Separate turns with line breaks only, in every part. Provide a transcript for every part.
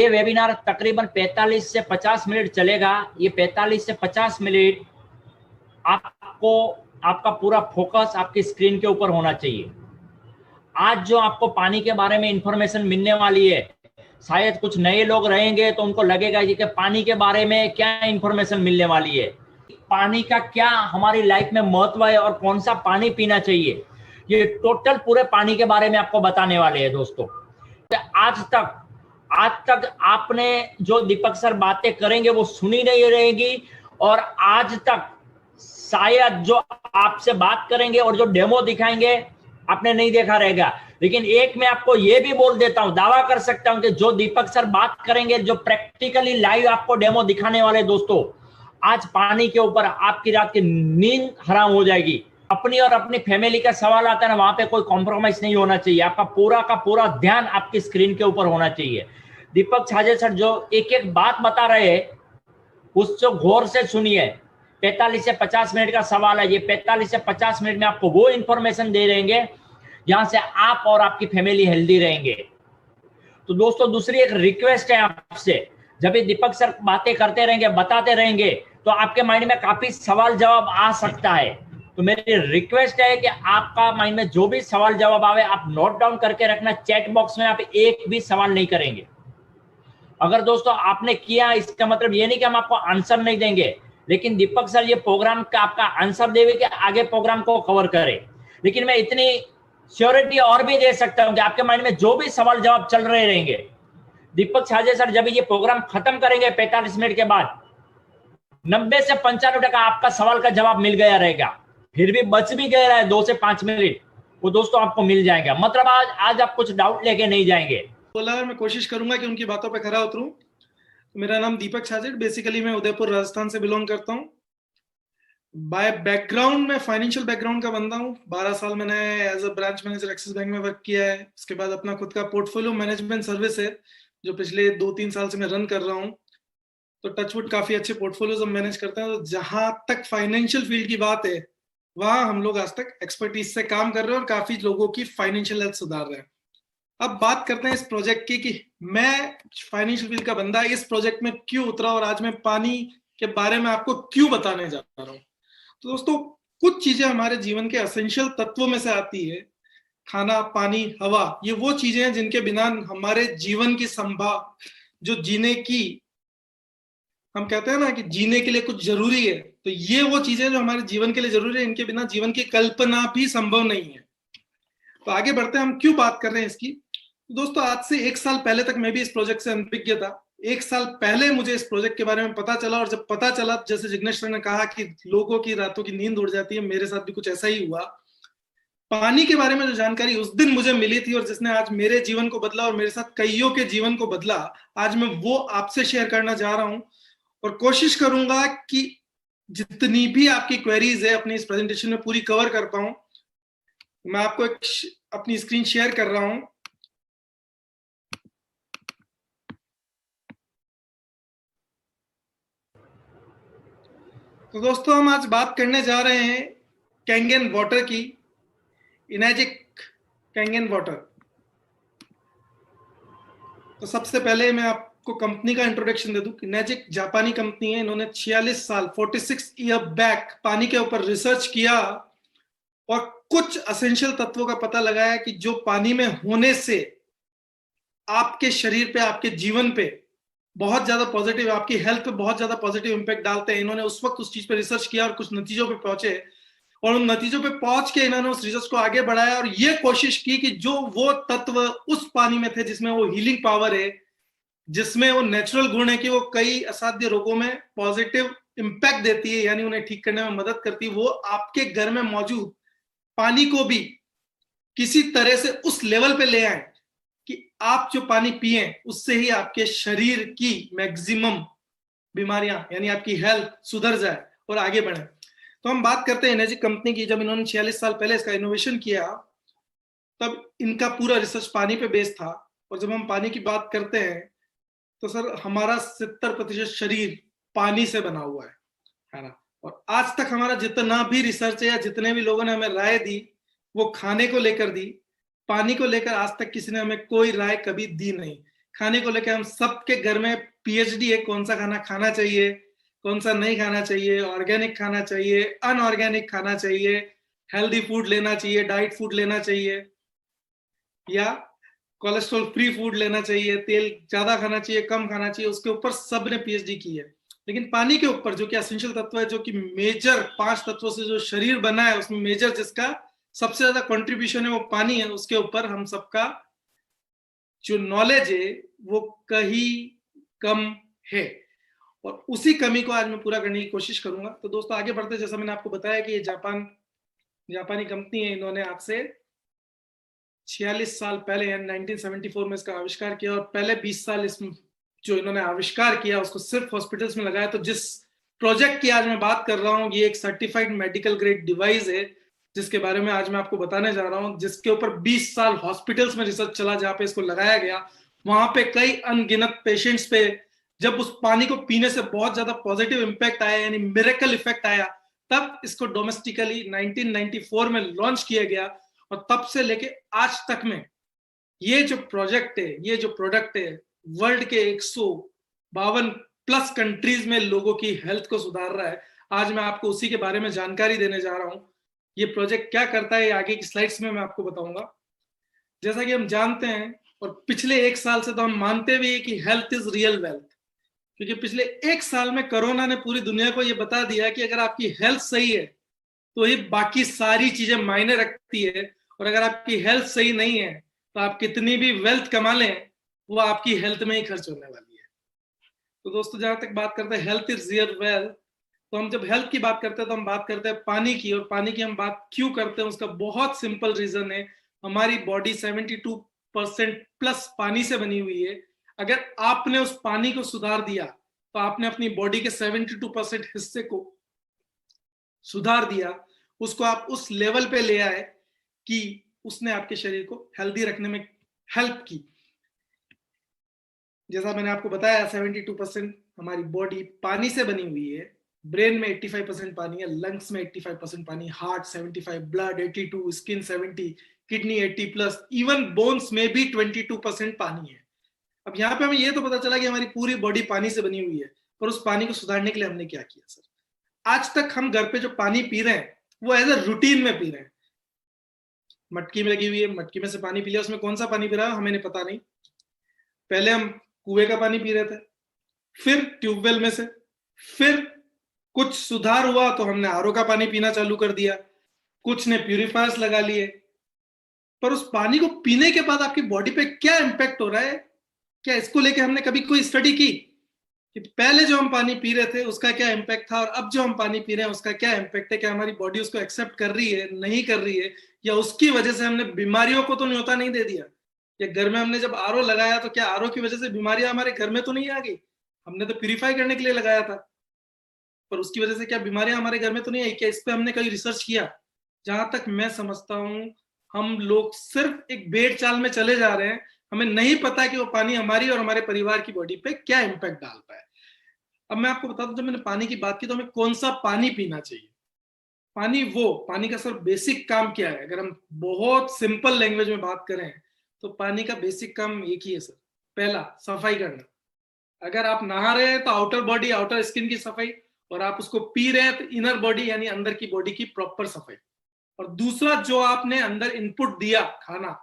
ये वेबिनार तकरीबन 45 से 50 मिनट चलेगा। ये 45 से 50 मिनट आपको आपका पूरा फोकस आपकी स्क्रीन के ऊपर होना चाहिए। आज जो आपको पानी के बारे में इंफॉर्मेशन मिलने वाली है, शायद कुछ नए लोग रहेंगे तो उनको लगेगा कि पानी के बारे में क्या इंफॉर्मेशन मिलने वाली है, पानी का क्या हमारी लाइफ में महत्व है और कौन सा पानी पीना चाहिए। ये टोटल पूरे पानी के बारे में आपको बताने वाले हैं दोस्तों। आज तक आपने जो दीपक सर बातें करेंगे वो सुनी नहीं रहेगी, और आज तक शायद जो आपसे बात करेंगे और जो डेमो दिखाएंगे आपने नहीं देखा रहेगा। लेकिन एक मैं आपको ये भी बोल देता हूं, दावा कर सकता हूं कि जो दीपक सर बात करेंगे, जो प्रैक्टिकली लाइव आपको डेमो दिखाने वाले दोस्तों, आज पानी के ऊपर आपकी रात की नींद हराम हो जाएगी। अपनी और अपनी फैमिली का सवाल आता है ना, वहां पे कोई कॉम्प्रोमाइज नहीं होना चाहिए। आपका पूरा का पूरा ध्यान आपकी स्क्रीन के ऊपर होना चाहिए। दीपक छाजे सर जो एक एक बात बता रहे हैं उसको गौर से सुनिए। 45 से 50 मिनट का सवाल है। ये 45 से 50 मिनट में आपको वो इंफॉर्मेशन दे देंगे जहां से आप और आपकी फैमिली हेल्दी रहेंगे। तो दोस्तों दूसरी एक रिक्वेस्ट है आपसे, जब भी दीपक सर बातें करते रहेंगे, बताते रहेंगे, तो आपके माइंड में काफी सवाल जवाब आ सकता है। तो मेरी रिक्वेस्ट है कि आपका माइंड में जो भी सवाल जवाब आवे आप नोट डाउन करके रखना। चैट बॉक्स में आप एक भी सवाल नहीं करेंगे। अगर दोस्तों आपने किया, इसका मतलब ये नहीं कि हम आपको आंसर नहीं देंगे, लेकिन दीपक सर ये प्रोग्राम का आपका आंसर देवे कि आगे प्रोग्राम को कवर करे। लेकिन मैं इतनी श्योरिटी और भी दे सकता हूं कि आपके माइंड में जो भी सवाल जवाब चल रहे रहेंगे, दीपक छाजे सर जब ये प्रोग्राम खत्म करेंगे 45 मिनट के बाद, 90 से 95% आपका सवाल का जवाब मिल गया रहेगा। फिर भी बच भी गया है 2 से 5 मिनट, वो दोस्तों आपको मिल जाएगा। मतलब आज आप कुछ डाउट लेके नहीं जाएंगे।
बोला, मैं कोशिश करूंगा कि उनकी बातों पे खरा उतरूं। मेरा नाम दीपक छाजेड़, बेसिकली मैं उदयपुर राजस्थान से बिलोंग करता हूं। बाय बैकग्राउंड में फाइनेंशियल बैकग्राउंड का बंदा हूं। 12 साल मैंने as a branch manager Axis Bank में वर्क किया है। उसके बाद अपना खुद का पोर्टफोलियो मैनेजमेंट सर्विस है जो पिछले 2-3 साल से मैं रन कर रहा हूं। तो टचवुड काफी अच्छे पोर्टफोलियोज हम मैनेज करते हैं। तो जहां तक फाइनेंशियल फील्ड की बात है, वहां हम लोग आज तक एक्सपर्टीज से काम कर रहे हैं और काफी लोगों की फाइनेंशियल हेल्थ सुधार रहे हैं। अब बात करते हैं इस प्रोजेक्ट की कि मैं फाइनेंशियल फील्ड का बंदा इस प्रोजेक्ट में क्यों उतरा और आज मैं पानी के बारे में आपको क्यों बताने जा रहा हूं। तो दोस्तों, कुछ चीजें हमारे जीवन के एसेंशियल तत्वों में से आती है। खाना, पानी, हवा, ये वो चीजें हैं जिनके बिना हमारे जीवन की जो जीने की, हम कहते हैं ना कि जीने के लिए कुछ जरूरी है, तो ये वो चीजें जो हमारे जीवन के लिए जरूरी है, इनके बिना जीवन की कल्पना भी संभव नहीं है। तो आगे बढ़ते हैं, हम क्यों बात कर रहे हैं इसकी। दोस्तों, आज से 1 साल पहले तक मैं भी इस प्रोजेक्ट से अनभिज्ञ था। 1 साल पहले मुझे इस प्रोजेक्ट के बारे में पता चला, और जब पता चला, जैसे जिग्नेश सर ने कहा कि लोगों की रातों की नींद उड़ जाती है, मेरे साथ भी कुछ ऐसा ही हुआ। पानी के बारे में जो जानकारी उस दिन मुझे मिली थी और जिसने आज मेरे जीवन को बदला और मेरे साथ कईयों के जीवन को बदला, आज मैं वो आपसे शेयर करना चाह रहा हूं। और कोशिश करूंगा कि जितनी भी आपकी क्वेरीज है अपनी इस प्रेजेंटेशन में पूरी कवर कर पाऊं। मैं आपको अपनी स्क्रीन शेयर कर रहा हूं। तो दोस्तों, हम आज बात करने जा रहे हैं कैंगन वाटर की, इनर्जिक कैंगन वाटर। तो सबसे पहले मैं आपको कंपनी का इंट्रोडक्शन दे दूं। इनर्जिक जापानी कंपनी है। इन्होंने 46 ईयर बैक पानी के ऊपर रिसर्च किया और कुछ एसेंशियल तत्वों का पता लगाया कि जो पानी में होने से आपके शरीर पे, आपके जीवन पे बहुत ज्यादा पॉजिटिव, आपकी हेल्थ पे बहुत ज्यादा पॉजिटिव इंपैक्ट डालते हैं। इन्होंने उस वक्त उस चीज पे रिसर्च किया और कुछ नतीजों पे पहुंचे, और उन नतीजों पे पहुंच के इन्होंने उस रिसर्च को आगे बढ़ाया और ये कोशिश की कि जो वो तत्व उस पानी में थे जिसमें वो हीलिंग पावर है, जिसमें वो नेचुरल गुण है कि वो कई असाध्य रोगों में पॉजिटिव इंपैक्ट देती है, यानी उन्हें ठीक करने में मदद करती है, वो आपके घर में मौजूद पानी को भी किसी तरह से उस लेवल पे ले आए कि आप जो पानी पिए उससे ही आपके शरीर की मैक्सिमम बीमारियां, यानी आपकी हेल्थ सुधर जाए और आगे बढ़े। तो हम बात करते हैं एनर्जी कंपनी की। जब इन्होंने 46 साल पहले इसका इनोवेशन किया, तब इनका पूरा रिसर्च पानी पे बेस्ड था। और जब हम पानी की बात करते हैं तो सर, हमारा 70% शरीर पानी से बना हुआ है ना। और आज तक हमारा जितना भी रिसर्च है या जितने भी लोगों ने हमें राय दी, वो खाने को लेकर दी, पानी को लेकर आज तक किसी ने हमें कोई राय कभी दी नहीं। खाने को लेकर हम सबके घर में पीएचडी है, कौन सा खाना खाना चाहिए, कौन सा नहीं खाना चाहिए, ऑर्गेनिक खाना चाहिए, अनऑर्गेनिक खाना चाहिए, हेल्दी फूड लेना चाहिए, डाइट फूड लेना चाहिए, या कोलेस्ट्रॉल फ्री फूड लेना चाहिए, तेल ज्यादा खाना चाहिए, कम खाना चाहिए, उसके ऊपर सब ने पीएचडी की है। लेकिन पानी के ऊपर जो कि एसेंशियल तत्व है, जो कि मेजर 5 तत्वों से जो शरीर बना है, उसमें मेजर जिसका सबसे ज्यादा कंट्रीब्यूशन है वो पानी है, उसके ऊपर हम सबका जो नॉलेज है वो कहीं कम है, और उसी कमी को आज मैं पूरा करने की कोशिश करूंगा। तो दोस्तों आगे बढ़ते, जैसा मैंने आपको बताया कि ये जापानी कंपनी है, इन्होंने आज से 46 साल पहले 1974 में इसका आविष्कार किया, और पहले 20 साल इसमें जो इन्होंने आविष्कार किया उसको सिर्फ हॉस्पिटल्स में लगाया। तो जिस प्रोजेक्ट की आज मैं बात कर रहा हूँ, ये एक सर्टिफाइड मेडिकल ग्रेड डिवाइस है, जिसके बारे में आज मैं आपको बताने जा रहा हूँ, जिसके ऊपर 20 साल हॉस्पिटल्स में रिसर्च चला, जहाँ पे इसको लगाया गया। वहां पे कई अनगिनत पेशेंट्स पे जब उस पानी को पीने से बहुत ज्यादा पॉजिटिव इंपैक्ट आया, यानी मिरेकल इफेक्ट आया, तब इसको डोमेस्टिकली 1994 में लॉन्च किया गया, और तब से लेके आज तक में ये जो प्रोजेक्ट है, ये जो प्रोडक्ट है, वर्ल्ड के 152 प्लस कंट्रीज में लोगों की हेल्थ को सुधार रहा है। आज मैं आपको उसी के बारे में जानकारी देने जा रहा हूं। ये प्रोजेक्ट क्या करता है, आगे की स्लाइड्स में मैं आपको बताऊंगा। जैसा कि हम जानते हैं, और पिछले 1 साल से तो हम मानते भी हैं कि हेल्थ इज रियल वेल्थ, क्योंकि पिछले 1 साल में कोरोना ने पूरी दुनिया को ये बता दिया कि अगर आपकी हेल्थ सही है तो ये बाकी सारी चीजें मायने रखती है, और अगर आपकी हेल्थ सही नहीं है तो आप कितनी भी वेल्थ कमा लें, वो आपकी हेल्थ में ही खर्च होने वाली है। तो दोस्तों जहां तक बात करते हैं हेल्थ इज रियल वेल्थ, तो हम जब हेल्थ की बात करते हैं तो हम बात करते हैं पानी की, और पानी की हम बात क्यों करते हैं उसका बहुत सिंपल रीजन है। हमारी बॉडी 72% प्लस पानी से बनी हुई है। अगर आपने उस पानी को सुधार दिया तो आपने अपनी बॉडी के 72% हिस्से को सुधार दिया, उसको आप उस लेवल पे ले आए कि उसने आपके शरीर को हेल्दी रखने में हेल्प की। जैसा मैंने आपको बताया 72% हमारी बॉडी पानी से बनी हुई है। ब्रेन में 85% पानी है, लंग्स में 85% पानी, heart 75, blood 82, skin 70, kidney 80 plus, even bones में भी 22% पानी है। अब यहाँ पे हमें ये तो पता चला कि हमारी पूरी बॉडी पानी से बनी हुई है, पर उस पानी को सुधारने के लिए हमने क्या किया सर? आज तक हम घर पे जो पानी पी रहे हैं वो एज ए रूटीन में पी रहे हैं। मटकी में लगी हुई है, मटकी में से पानी पी लिया, उसमें कौन सा पानी पी रहा है हमें नहीं पता नहीं। पहले हम कुएं का पानी पी रहे थे, फिर ट्यूबवेल में से, फिर कुछ सुधार हुआ तो हमने आरओ का पानी पीना चालू कर दिया, कुछ ने प्यूरिफायर्स लगा लिए। पर उस पानी को पीने के बाद आपकी बॉडी पे क्या इंपैक्ट हो रहा है, क्या इसको लेके हमने कभी कोई स्टडी की कि पहले जो हम पानी पी रहे थे उसका क्या इंपैक्ट था, और अब जो हम पानी पी रहे हैं उसका क्या इंपैक्ट है? क्या हमारी बॉडी उसको एक्सेप्ट कर रही है, नहीं कर रही है, या उसकी वजह से हमने बीमारियों को तो न्योता नहीं दे दिया? या घर में हमने जब आरओ लगाया तो क्या आरओ की वजह से बीमारियां हमारे घर में तो नहीं आ गई? हमने तो प्यूरिफाई करने के लिए लगाया था, पर उसकी वजह से क्या बीमारियां हमारे घर में तो नहीं आई? क्या इस पर हमने कहीं रिसर्च किया? जहां तक मैं समझता हूं हम लोग सिर्फ एक भेड़ चाल में चले जा रहे हैं, हमें नहीं पता कि वो पानी हमारी और हमारे परिवार की बॉडी पे क्या इंपैक्ट डालता है। अब मैं आपको बता दूं, जब मैंने पानी की बात की तो हमें कौन सा पानी पीना चाहिए। पानी का सर बेसिक काम क्या है? अगर हम बहुत सिंपल लैंग्वेज में बात करें तो पानी का बेसिक काम एक ही है सर। पहला, सफाई करना। अगर आप नहा रहे हैं तो आउटर बॉडी, आउटर स्किन की सफाई, और आप उसको पी रहे हैं तो इनर बॉडी यानी अंदर की बॉडी की प्रॉपर सफाई। और दूसरा, जो आपने अंदर इनपुट दिया खाना,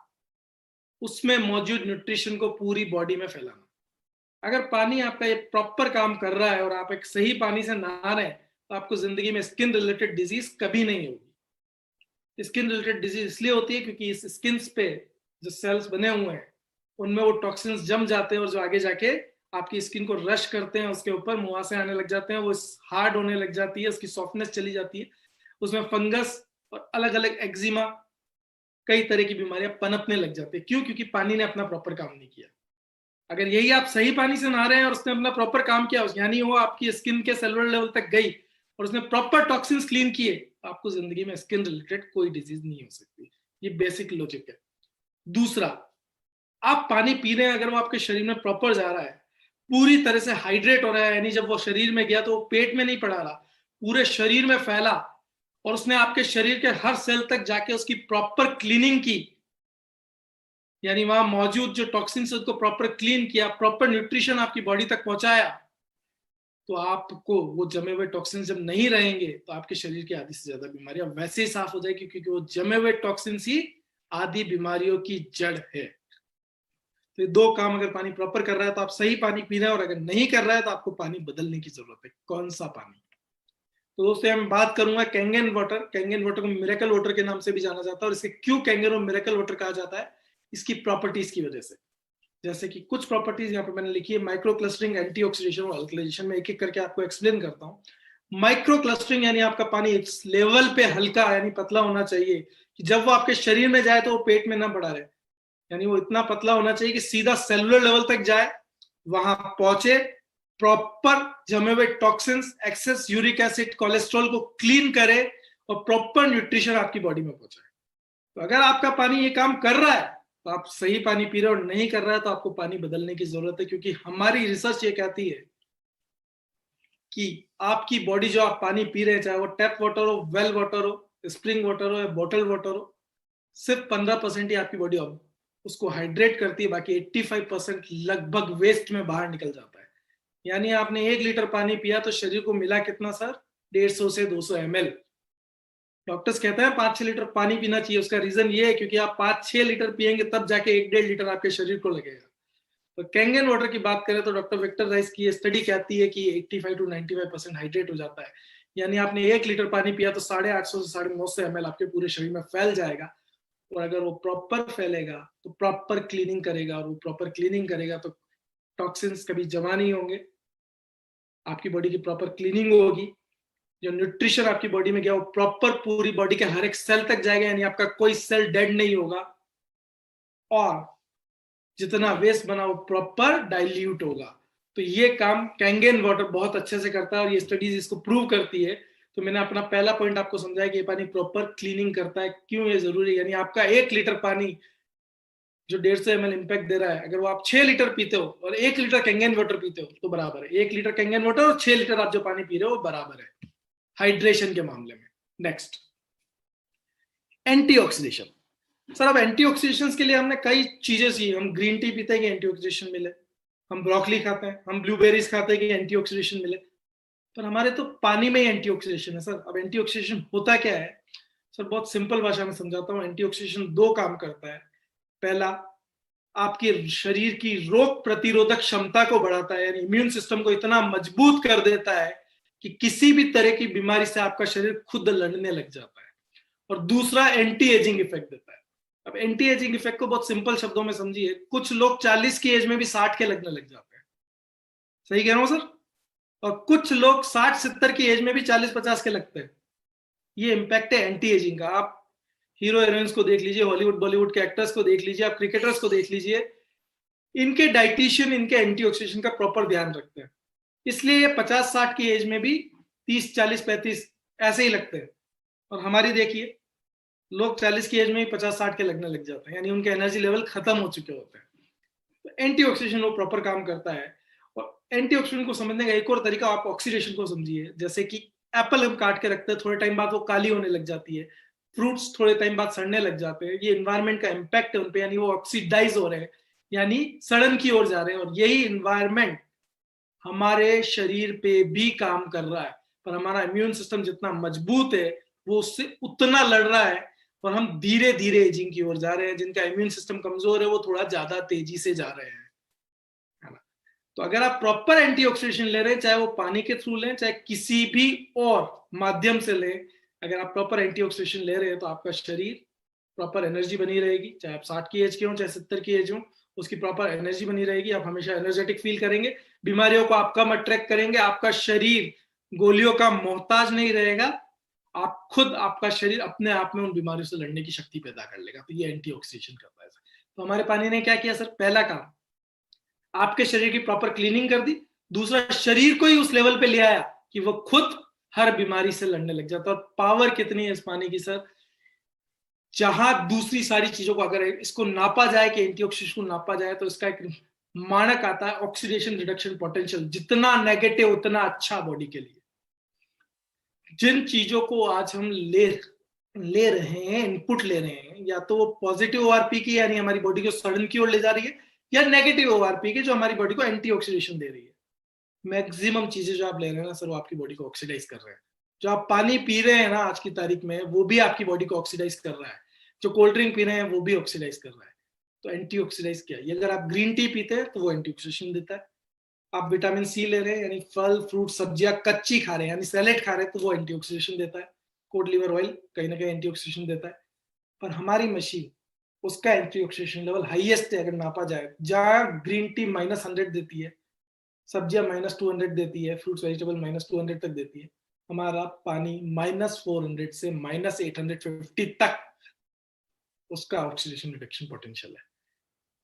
उसमें मौजूद न्यूट्रिशन को पूरी बॉडी में फैलाना। अगर पानी आपका ये प्रॉपर काम कर रहा है और आप एक सही पानी से नहा रहे हैं तो आपको जिंदगी में स्किन रिलेटेड डिजीज कभी नहीं होगी। स्किन रिलेटेड डिजीज इसलिए होती है क्योंकि इस स्किन पे जो सेल्स बने हुए हैं उनमें वो टॉक्सिन्स जम जाते हैं, और जो आगे जाके आपकी स्किन को रश करते हैं, उसके ऊपर मुहासे आने लग जाते हैं, वो हार्ड होने लग जाती है, उसकी सॉफ्टनेस चली जाती है, उसमें फंगस और अलग अलग एक्जिमा, कई तरह की बीमारियां पनपने लग जाती है। क्यों? क्योंकि पानी ने अपना प्रॉपर काम नहीं किया। अगर यही आप सही पानी से नहा रहे हैं और उसने अपना प्रॉपर काम किया, यानी वो आपकी स्किन के सेलुलर लेवल तक गई और उसने प्रॉपर टॉक्सिन्स क्लीन किए, आपको जिंदगी में स्किन रिलेटेड कोई डिजीज नहीं हो सकती। ये बेसिक लॉजिक है। दूसरा, आप पानी पी रहे हैं, अगर वो आपके शरीर में प्रॉपर जा रहा है, पूरी तरह से हाइड्रेट हो रहा है, यानी जब वो शरीर में गया तो वो पेट में नहीं पड़ा रहा, पूरे शरीर में फैला और उसने आपके शरीर के हर सेल तक जाके उसकी प्रॉपर क्लीनिंग की, यानी वहां मौजूद जो टॉक्सिन्स उसको प्रॉपर क्लीन किया, प्रॉपर न्यूट्रिशन आपकी बॉडी तक पहुंचाया, तो आपको वो जमे हुए टॉक्सिन जब नहीं रहेंगे तो आपके शरीर की आधी से ज्यादा बीमारियां वैसे ही साफ हो जाएगी, क्योंकि वो जमे हुए टॉक्सिन ही आधी बीमारियों की जड़ है। तो ये दो काम अगर पानी प्रॉपर कर रहा है तो आप सही पानी पी रहे हैं, और अगर नहीं कर रहा है तो आपको पानी बदलने की जरूरत है। कौन सा पानी? तो दोस्तों मैं बात करूंगा कैंगन वाटर। कैंगन वाटर को मिरेकल वाटर के नाम से भी जाना जाता है, और इसे क्यों कैंगन और मिरेकल वाटर कहा जाता है? इसकी प्रॉपर्टीज की वजह से। जैसे कि कुछ प्रॉपर्टीज यहाँ पे मैंने लिखी है, माइक्रो क्लस्टरिंग, एंटीऑक्सीडेशन और अल्कलाइजेशन में एक एक करके आपको एक्सप्लेन करता हूँ। माइक्रो क्लस्टरिंग यानी आपका पानी एक लेवल पे हल्का यानी पतला होना चाहिए कि जब वो आपके शरीर में जाए तो वो पेट में ना बढ़ा रहे, यानी वो इतना पतला होना चाहिए कि सीधा सेलुलर लेवल तक जाए, वहां पहुंचे, प्रॉपर जमे हुए toxins, excess uric acid, cholesterol को क्लीन करे और प्रॉपर न्यूट्रिशन आपकी बॉडी में पहुंचाए। तो अगर आपका पानी ये काम कर रहा है तो आप सही पानी पी रहे हो, और नहीं कर रहा है तो आपको पानी बदलने की जरूरत है। क्योंकि हमारी रिसर्च ये कहती है कि आपकी बॉडी जो आप पानी पी रहे हैं, चाहे वो टैप वाटर हो, वेल वाटर हो, स्प्रिंग वाटर हो या बॉटल वाटर हो, सिर्फ 15% ही आपकी बॉडी उसको हाइड्रेट करती है, बाकी 85% लगभग वेस्ट में बाहर निकल जाता है। यानी आपने 1 लीटर पानी पिया तो शरीर को मिला कितना सर? 150 से 200 ml। डॉक्टर्स कहते हैं 5-6 लीटर पानी पीना चाहिए। उसका रीजन ये है क्योंकि आप 5-6 लीटर पिएंगे तब जाके 1-1.5 लीटर आपके शरीर को लगेगा। तो कैंगन वाटर की बात करें तो डॉक्टर विक्टर राइस की स्टडी कहती है कि 85 to 95% हाइड्रेट हो जाता है। यानी आपने 1 लीटर पानी पिया तो 850 से 950 ml आपके पूरे शरीर में फैल जाएगा। और अगर वो प्रॉपर फैलेगा तो प्रॉपर क्लीनिंग करेगा, और वो प्रॉपर क्लीनिंग करेगा तो टॉक्सिन्स कभी जमा नहीं होंगे, आपकी बॉडी की प्रॉपर क्लीनिंग होगी, जो न्यूट्रिशन आपकी बॉडी में गया वो प्रॉपर पूरी बॉडी के हर एक सेल तक जाएगा, यानी आपका कोई सेल डेड नहीं होगा, और जितना वेस्ट बना वो प्रॉपर डाइल्यूट होगा। तो ये काम कैंगन वाटर बहुत अच्छे से करता है, और ये स्टडीज इसको प्रूव करती है। तो मैंने अपना पहला पॉइंट आपको समझाया कि ये पानी प्रॉपर क्लीनिंग करता है। क्यों ये जरूरी है? यानी आपका 1 लीटर पानी जो 150 ml इम्पैक्ट दे रहा है, अगर वो आप 6 लीटर पीते हो और 1 लीटर कैंगन वाटर पीते हो तो बराबर है। 1 लीटर कैंगन वाटर और 6 लीटर आप जो पानी पी रहे हो बराबर है हाइड्रेशन के मामले में। Next, antioxidation. सर अब एंटीऑक्सीडेशन के लिए हमने कई चीजें सी, हम ग्रीन टी पीते हैं कि एंटीऑक्सीडेशन मिले, हम ब्रोकली खाते हैं, हम ब्लूबेरीज खाते हैं कि एंटीऑक्सीडेशन मिले, पर हमारे तो पानी में ही एंटीऑक्सीडेशन है सर। अब एंटीऑक्सीडेशन होता क्या है सर? बहुत सिंपल भाषा में समझाता हूँ। एंटीऑक्सीडेशन 2 काम करता है। पहला, आपके शरीर की रोग प्रतिरोधक क्षमता को बढ़ाता है, यानी इम्यून सिस्टम को इतना मजबूत कर देता है कि किसी भी तरह की बीमारी से आपका शरीर खुद लड़ने लग जाता है। और दूसरा, एंटी एजिंग इफेक्ट देता है। अब एंटी एजिंग इफेक्ट को बहुत सिंपल शब्दों में समझिए, कुछ लोग 40 की एज में भी 60 के लगने लग जाते हैं, सही कह रहा हूं सर? और कुछ लोग 60-70 की एज में भी 40-50 के लगते हैं। ये इंपैक्ट है एंटी एजिंग का। आप हीरो हीरोइंस को देख लीजिए, हॉलीवुड बॉलीवुड के एक्टर्स को देख लीजिए, आप क्रिकेटर्स को देख लीजिए, इनके डाइटिशियन इनके एंटीऑक्सीडेशन का प्रॉपर ध्यान रखते हैं, इसलिए ये 50-60 की एज में भी 30-40-35 ऐसे ही लगते हैं। और हमारी देखिए, लोग 40 की एज में ही 50-60 के लगने लग जाते हैं, यानी उनके एनर्जी लेवल खत्म हो चुके होते हैं। तो एंटीऑक्सीडेशन वो प्रॉपर काम करता है। और एंटीऑक्सीडेंट को समझने का एक और तरीका, आप ऑक्सीडेशन को समझिए। जैसे कि एप्पल हम काट के रखते हैं, थोड़े टाइम बाद वो काली होने लग जाती है, फ्रूट्स थोड़े टाइम बाद सड़ने लग जाते हैं, ये इन्वायरमेंट का इम्पैक्ट है उनपे, यानी वो ऑक्सीडाइज हो रहे हैं, यानी सड़न की ओर जा रहे हैं। और यही इन्वायरमेंट हमारे शरीर पे भी काम कर रहा है, पर हमारा इम्यून सिस्टम जितना मजबूत है वो उससे उतना लड़ रहा है, और हम धीरे धीरे एजिंग की ओर जा रहे हैं। जिनका इम्यून सिस्टम कमजोर है वो थोड़ा ज्यादा तेजी से जा रहे हैं, है ना? तो अगर आप प्रॉपर एंटीऑक्सीडेशन ले रहे हैं, चाहे वो पानी के थ्रू लें चाहे किसी भी और माध्यम से लें, अगर आप प्रॉपर एंटीऑक्सीडेशन ले रहे हैं तो आपका शरीर प्रॉपर एनर्जी बनी रहेगी। चाहे आप 60 की एज के हो चाहे 70 की एज हो, उसकी प्रॉपर एनर्जी बनी रहेगी। आप हमेशा एनर्जेटिक फील करेंगे, बीमारियों को आप कम अट्रैक्ट करेंगे, आपका शरीर गोलियों का मोहताज नहीं रहेगा, आप खुद, आपका शरीर अपने आप में उन बीमारियों से लड़ने की शक्ति पैदा कर लेगा। तो ये एंटीऑक्सीडेशन करता है। तो हमारे पानी ने क्या किया सर? पहला काम, आपके शरीर की प्रॉपर क्लीनिंग कर दी। दूसरा, शरीर को ही उस लेवल पे ले आया कि वो खुद हर बीमारी से लड़ने लग जाता है। और पावर कितनी है इस पानी की सर, जहां दूसरी सारी चीजों को अगर इसको नापा जाए कि एंटीऑक्सीडेंट को नापा जाए तो इसका एक मानक आता है, ऑक्सीडेशन रिडक्शन पोटेंशियल। जितना नेगेटिव उतना अच्छा बॉडी के लिए। जिन चीजों को आज हम ले ले रहे हैं, इनपुट ले रहे हैं, या तो वो पॉजिटिव ओआरपी की यानी हमारी बॉडी को सड़न की ओर ले जा रही है, या नेगेटिव ओआरपी की जो हमारी बॉडी को एंटीऑक्सीडेशन दे रही है। मैक्सिमम चीजें जो आप ले रहे हैं ना सर, वो आपकी बॉडी को ऑक्सीडाइज कर रहे हैं। जो आप पानी पी रहे हैं ना आज की तारीख में, वो भी आपकी बॉडी को ऑक्सीडाइज कर रहा है। जो कोल्ड ड्रिंक पी रहे हैं वो भी ऑक्सीडाइज कर रहा है। तो एंटीऑक्सीडाइज क्या है? अगर आप ग्रीन टी पीते हैं तो वो एंटीऑक्सीडेशन देता है। आप विटामिन सी ले रहे हैं यानी फल फ्रूट सब्जियां कच्ची खा रहे हैं यानी सैलेड खा रहे हैं, तो वो एंटीऑक्सीडेशन देता है। कोड लिवर ऑयल कहीं ना कहीं एंटीऑक्सीडेशन देता है। पर हमारी मशीन, उसका एंटीऑक्सीडेशन लेवल हाईएस्ट है अगर नापा जाए। जहां ग्रीन टी -100 देती है, सब्जियां -200 देती है, फ्रूट्स वेजिटेबल -200 तक देती है, हमारा पानी -400 से -850 तक उसका ऑक्सीडेशन रिडक्शन पोटेंशियल है।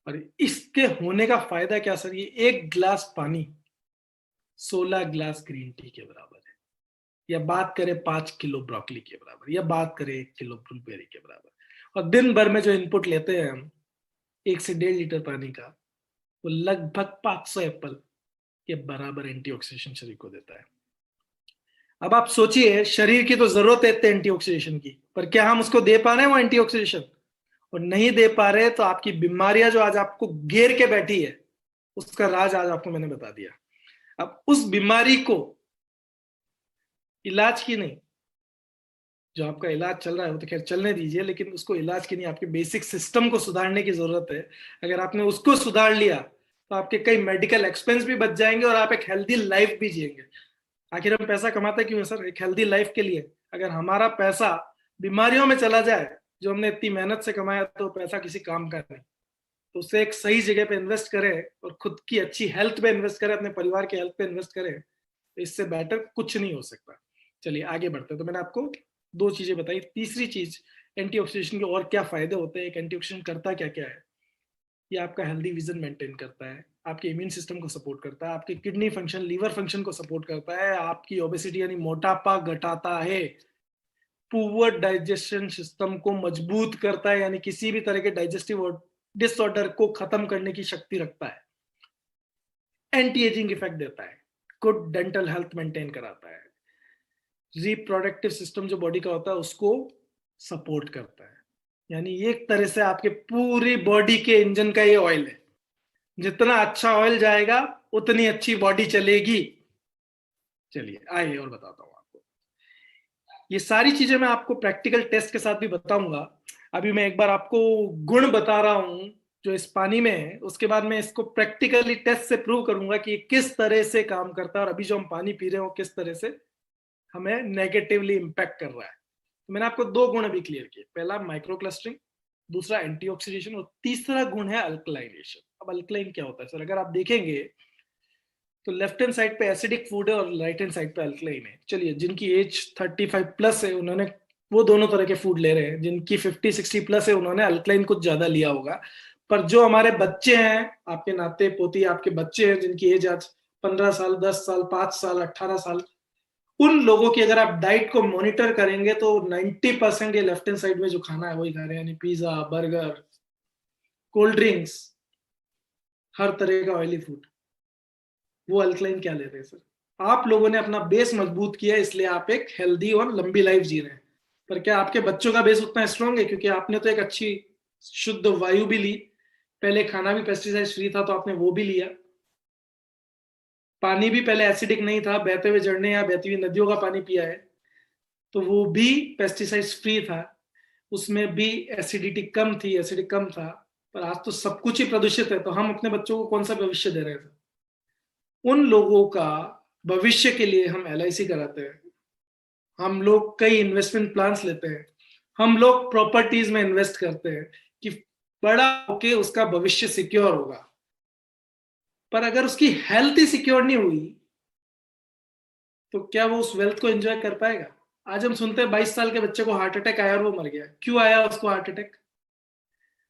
और इसके होने का फायदा क्या सर? ये एक गिलास पानी 16 गिलास ग्रीन टी के बराबर है, या बात करें 5 किलो ब्रोकली के बराबर, या बात करें 1 किलो ब्लूबेरी के बराबर। और दिन भर में जो इनपुट लेते हैं हम 1 से 1.5 लीटर पानी का, वो लगभग 500 एप्पल के बराबर एंटीऑक्सीडेशन शरीर को देता है। अब आप सोचिए, शरीर की तो जरूरत है एंटीऑक्सीडेशन की, पर क्या हम उसको दे पा रहे हैं वो एंटीऑक्सीडेशन? और नहीं दे पा रहे तो आपकी बीमारियां जो आज आपको घेर के बैठी है, उसका राज आज आपको मैंने बता दिया। अब उस बीमारी को इलाज की नहीं, जो आपका इलाज चल रहा है वो तो खैर चलने दीजिए, लेकिन उसको इलाज की नहीं, आपके बेसिक सिस्टम को सुधारने की जरूरत है। अगर आपने उसको सुधार लिया तो आपके कई मेडिकल एक्सपेंस भी बच जाएंगे और आप एक हेल्दी लाइफ भी जिएंगे। आखिर हम पैसा कमाते क्यों है सर? एक हेल्दी लाइफ के लिए। अगर हमारा पैसा बीमारियों में चला जाए, जो हमने इतनी मेहनत से कमाया, तो पैसा किसी काम का नहीं। तो उसे एक सही जगह पे इन्वेस्ट करें और खुद की अच्छी हेल्थ पे इन्वेस्ट करें, अपने परिवार की हेल्थ पे इन्वेस्ट करें, तो इससे बेटर कुछ नहीं हो सकता। चलिए आगे बढ़ते हैं। तो मैंने आपको 2 चीजें बताई। तीसरी चीज, एंटीऑक्सीडेशन के और क्या फायदे होते हैं, एक एंटीऑक्सीडेंट करता क्या क्या है। ये आपका हेल्दी विजन मेंटेन करता है, आपके इम्यून सिस्टम को सपोर्ट करता है, आपके किडनी फंक्शन, लीवर फंक्शन को सपोर्ट करता है, आपकी ओबेसिटी यानी मोटापा घटाता है, पुअर डाइजेशन सिस्टम को मजबूत करता है यानी किसी भी तरह के डाइजेस्टिव डिसऑर्डर को खत्म करने की शक्ति रखता है, एंटी एजिंग इफेक्ट देता है, गुड डेंटल हेल्थ मेंटेन कराता है, रिप्रोडक्टिव सिस्टम जो बॉडी का होता है उसको सपोर्ट करता है। यानी एक तरह से आपके पूरी बॉडी के इंजन का ये ऑयल है। जितना अच्छा ऑयल जाएगा उतनी अच्छी बॉडी चलेगी। चलिए आइए और बताता हूं आपको। ये सारी चीजें मैं आपको प्रैक्टिकल टेस्ट के साथ भी बताऊंगा। अभी मैं एक बार आपको गुण बता रहा हूं जो इस पानी में है, उसके बाद मैं इसको प्रैक्टिकली टेस्ट से प्रूव करूंगा कि किस तरह से काम करता है और अभी जो हम पानी पी रहे हैं वो किस तरह से हमें नेगेटिवली इंपैक्ट कर रहा है। तो मैंने आपको 2 गुण अभी क्लियर किए। पहला माइक्रो क्लस्टरिंग, दूसरा एंटीऑक्सीडेशन, और तीसरा गुण है अल्कलाइनेशन। अब अल्कलाइन क्या होता है सर? अगर आप देखेंगे तो लेफ्ट हैंड साइड पे एसिडिक फूड है और राइट हैंड साइड पे अल्कलाइन है। चलिए जिनकी एज 35 प्लस है उन्होंने वो दोनों तरह के फूड ले रहे हैं, जिनकी 50-60 प्लस है उन्होंने अल्कलाइन कुछ ज्यादा लिया होगा। पर जो हमारे बच्चे हैं, आपके नाते पोती आपके बच्चे हैं जिनकी एज आज 15 साल, 10 साल, 5 साल, 18 साल, उन लोगों की अगर आप डाइट को मॉनिटर करेंगे तो 90% ये लेफ्ट हैंड साइड में जो खाना है वही खा रहे हैं, यानी पिज्जा, बर्गर, कोल्ड ड्रिंक्स, हर तरह का ऑयली फूड। वो अल्कलाइन क्या ले रहे हैं सर? आप लोगों ने अपना बेस मजबूत किया इसलिए आप एक हेल्दी और लंबी लाइफ जी रहे हैं। पर क्या आपके बच्चों का बेस उतना स्ट्रांग है? क्योंकि आपने तो एक अच्छी शुद्ध वायु भी ली, पहले खाना भी पेस्टिसाइड फ्री था तो आपने वो भी लिया, पानी भी पहले एसिडिक नहीं था, बहते हुए झरने या बहती हुई नदियों का पानी पिया है तो वो भी पेस्टिसाइड फ्री था, उसमें भी एसिडिटी कम थी, एसिडिक कम था। पर आज तो सब कुछ ही प्रदूषित है, तो हम अपने बच्चों को कौन सा भविष्य दे रहे हैं? उन लोगों का भविष्य के लिए हम LIC कराते हैं, हम लोग कई इन्वेस्टमेंट प्लान्स लेते हैं, हम लोग प्रॉपर्टीज में इन्वेस्ट करते हैं कि बड़ा होके उसका भविष्य सिक्योर होगा। पर अगर उसकी हेल्थ ही सिक्योर नहीं हुई तो क्या वो उस वेल्थ को एंजॉय कर पाएगा? आज हम सुनते हैं 22 साल के बच्चे को हार्ट अटैक आया और वो मर गया। क्यों आया उसको हार्ट अटैक?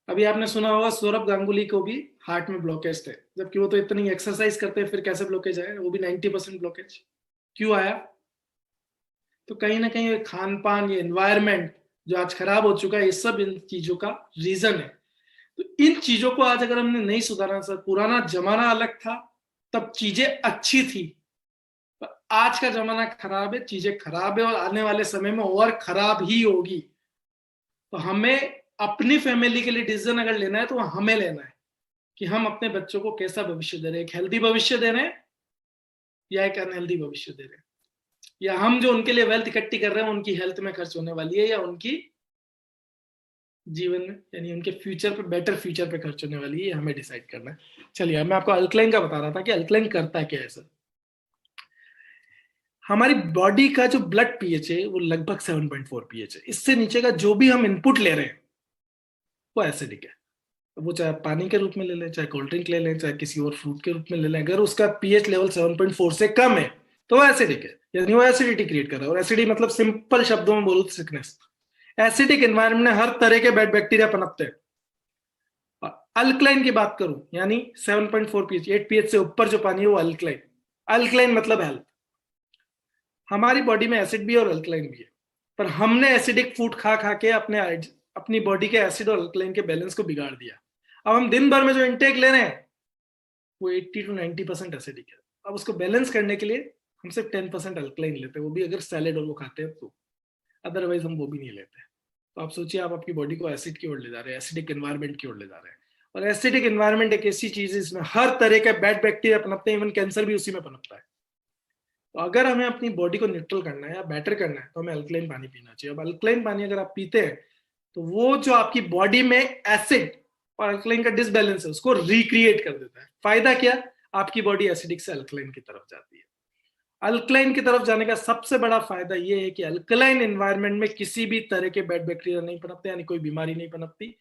अभी आपने सुना होगा सौरभ गांगुली को भी हार्ट में ब्लॉकेज थे, जबकि वो तो इतनी एक्सरसाइज करते हैं, फिर कैसे ब्लॉकेज आया? वो भी 90% ब्लॉकेज। क्यों आया? तो कहीं ना कहीं खान पान, ये एनवायरमेंट जो आज खराब हो चुका है, ये सब इन चीजों का रीजन है। तो इन चीजों को आज अगर हमने नहीं सुधारा सर, पुराना जमाना अलग था तब चीजें अच्छी थी, पर आज का जमाना खराब है, चीजें खराब है और आने वाले समय में और खराब ही होगी। तो हमें अपनी फैमिली के लिए डिसीजन अगर लेना है तो हमें लेना है कि हम अपने बच्चों को कैसा भविष्य दे रहे हैं, एक हेल्दी भविष्य दे रहे हैं या एक अनहेल्दी भविष्य दे रहे हैं, या हम जो उनके लिए वेल्थ इकट्ठी कर रहे हैं उनकी हेल्थ में खर्च होने वाली है या उनकी जीवन में यानी उनके फ्यूचर पे, बेटर फ्यूचर पे खर्च होने वाली है, ये हमें डिसाइड करना है। चलिए मैं आपको अल्कलाइन का बता रहा था कि अल्कलाइन करता क्या है सर। हमारी बॉडी का जो ब्लड पीएच है वो लगभग 7.4 पीएच है। इससे नीचे का जो भी हम इनपुट ले रहे हैं वो एसिडिक है। वो चाहे आप पानी के रूप में ले लें, चाहे कोल्ड ड्रिंक ले लें, चाहे किसी और फ्रूट के रूप में ले लें, अगर उसका पीएच लेवल 7.4 से कम है तो वो एसिडिक है, यानी वो एसिडिटी क्रिएट कर रहा है। और एसिडिक मतलब सिंपल शब्दों में बोलूं तो सिकनेस। एसिडिक एनवायरनमेंट में हर तरह के बैड बैक्टीरिया पनपते हैं। अल्कलाइन की बात करूं यानी 7.4 पीएच, 8 पीएच से ऊपर जो पानी है वो अल्कलाइन। अल्कलाइन मतलब हेल्थ। हमारी बॉडी में एसिड भी और अल्कलाइन भी है, पर हमने एसिडिक फूड खा खा के अपनी बॉडी के एसिड और अल्कलाइन के बैलेंस को बिगाड़ दिया। अब हम दिन भर में जो इंटेक ले रहे हैं वो 80 to 90% एसिडिक है। अब उसको बैलेंस करने के लिए हम सिर्फ 10% अल्कलाइन लेते हैं, वो भी अगर सैलेड और वो खाते हैं तो, अदरवाइज हम वो भी नहीं लेते। तो आप सोचिए आप आपकी बॉडी को एसिड की ओर ले जा रहे हैं, एसिडिक एनवायरमेंट की ओर ले जा रहे हैं। और एसिडिक एनवायरमेंट एक ऐसी चीज है इसमें हर तरह के बैड बैक्टीरिया पनपते हैं, इवन कैंसर भी उसी में पनपता है। तो अगर हमें अपनी बॉडी को न्यूट्रल करना है या बेटर करना है तो हमें अल्कलाइन पानी पीना चाहिए। अब अल्कलाइन पानी अगर आप पीते हैं तो वो जो आपकी बॉडी में एसिड और अल्कलाइन का डिसबैलेंस है उसको रिक्रिएट कर देता है। फायदा क्या? आपकी बॉडी एसिडिक से अल्कलाइन की तरफ जाती है। अल्कलाइन की तरफ जाने का सबसे बड़ा फायदा यह है कि अल्कलाइन एनवायरनमेंट में किसी भी तरह के बैड बैक्टीरिया नहीं पनपते, यानी कोई बीमारी नहीं पनपती।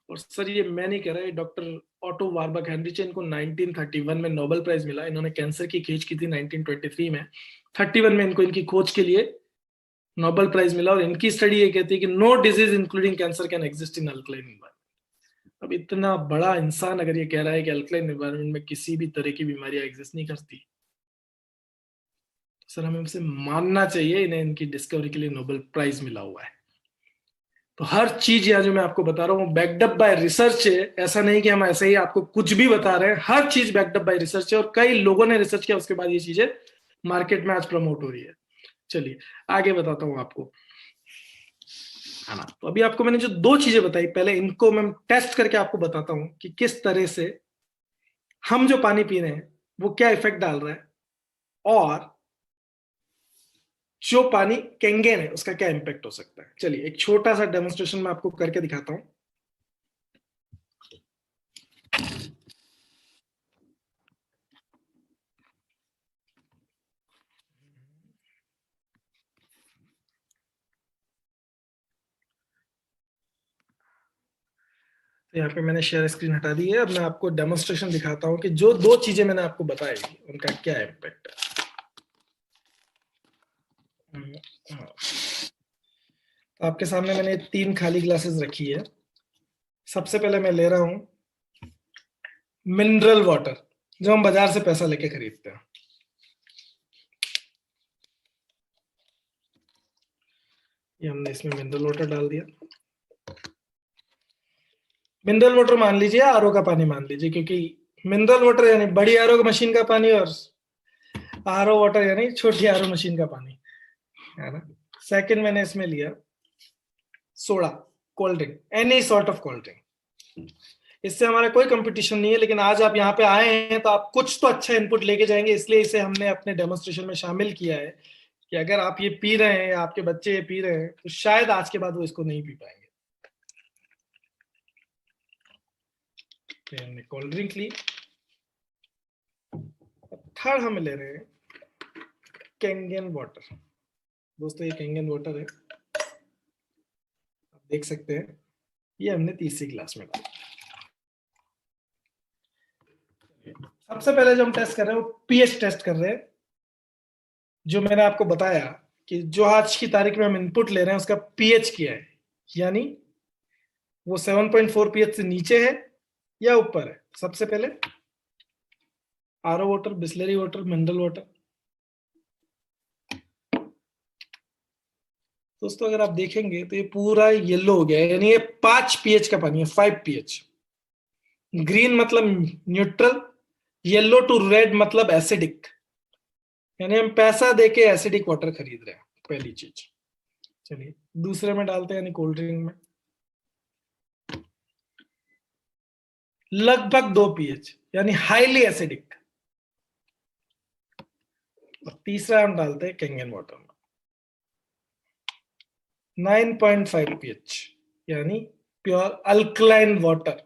और सर ये मैं नहीं कह रहा, डॉक्टर ऑटो वार्बक हेनरिच को 1931 में नोबेल प्राइज मिला। इन्होंने कैंसर की खोज की थी 1923 में, 31 में इनको इनकी खोज के लिए नोबेल प्राइज मिला। और इनकी स्टडी ये कहती है कि no disease including cancer can exist in alkaline environment. अब इतना बड़ा इंसान अगर ये कह रहा है कि अल्कलाइन एनवायरनमेंट में किसी भी तरह की बीमारियां एग्जिस्ट नहीं करती, सर हमें उसे मानना चाहिए, इन्हें इनकी डिस्कवरी के लिए नोबेल प्राइज मिला हुआ है। तो हर चीज यहाँ जो मैं आपको बता रहा हूँ बैक्ड अप बाय रिसर्च है। ऐसा नहीं कि हम ऐसे ही आपको कुछ भी बता रहे हैं, हर चीज बैक्ड अप बाय रिसर्च है और कई लोगों ने रिसर्च किया, उसके बाद ये चीजें मार्केट में आज प्रमोट हो रही है। चलिए आगे बताता हूँ आपको, है ना। तो अभी आपको मैंने जो दो चीजें बताई, पहले इनको मैं टेस्ट करके आपको बताता हूँ कि किस तरह से हम जो पानी पी रहे हैं वो क्या इफेक्ट डाल रहा है, और जो पानी कैंगेन है उसका क्या इंपैक्ट हो सकता है। चलिए एक छोटा सा डेमोन्स्ट्रेशन मैं आपको करके दिखाता हूं। तो यहाँ पे मैंने शेयर स्क्रीन हटा दी है। अब मैं आपको डेमोन्स्ट्रेशन दिखाता हूं कि जो दो चीजें मैंने आपको बताई उनका क्या इम्पैक्ट है। तो आपके सामने मैंने 3 खाली ग्लासेस रखी है। सबसे पहले मैं ले रहा हूं मिनरल वाटर, जो हम बाजार से पैसा लेके खरीदते हैं। ये हमने इसमें मिनरल वाटर डाल दिया। मिनरल वाटर मान लीजिए, आरओ का पानी मान लीजिए, क्योंकि मिनरल वाटर यानी बड़ी आरओ मशीन का पानी और आरओ वाटर यानी छोटी आरओ मशीन का पानी, है ना। सेकंड मैंने इसमें लिया soda, cold drink, any sort of cold drink. इससे हमारा कोई कंपटीशन नहीं है, लेकिन आज आप यहाँ पे आए हैं तो आप कुछ तो अच्छा इनपुट लेके जाएंगे, इसलिए इसे हमने अपने डेमोन्स्ट्रेशन में शामिल किया है कि अगर आप ये पी रहे हैं, आपके बच्चे ये पी रहे हैं, तो शायद आज के बाद वो इसको नहीं पी पाएंगे। हमने कोल्ड ड्रिंक ली। थर्ड हम ले रहे हैं कैंगन वाटर। दोस्तों ये कैंगन वाटर है, आप देख सकते हैं, ये हमने तीसरी ग्लास में डाला। सबसे पहले जो हम टेस्ट कर रहे हैं वो पीएच टेस्ट कर रहे हैं। जो मैंने आपको बताया कि जो आज की तारीख में हम इनपुट ले रहे हैं उसका पीएच क्या है, यानी वो 7.4 पीएच से नीचे है या ऊपर है। सबसे पहले RO water, Bisleri water, mineral water. दोस्तों अगर आप देखेंगे तो ये पूरा येलो हो गया है, यानी ये 5 पीएच का पानी है, 5 पीएच। ग्रीन मतलब न्यूट्रल, येलो टू रेड मतलब एसिडिक, यानी हम पैसा देके एसिडिक वाटर खरीद रहे हैं, पहली चीज। चलिए दूसरे में डालते हैं, यानी कोल्ड ड्रिंक में। लगभग 2 pH, यानी हाईली एसिडिक। और तीसरा हम डालते हैं कैंगन वाटर में 9.5 pH, यानी प्योर अल्कलाइन वाटर।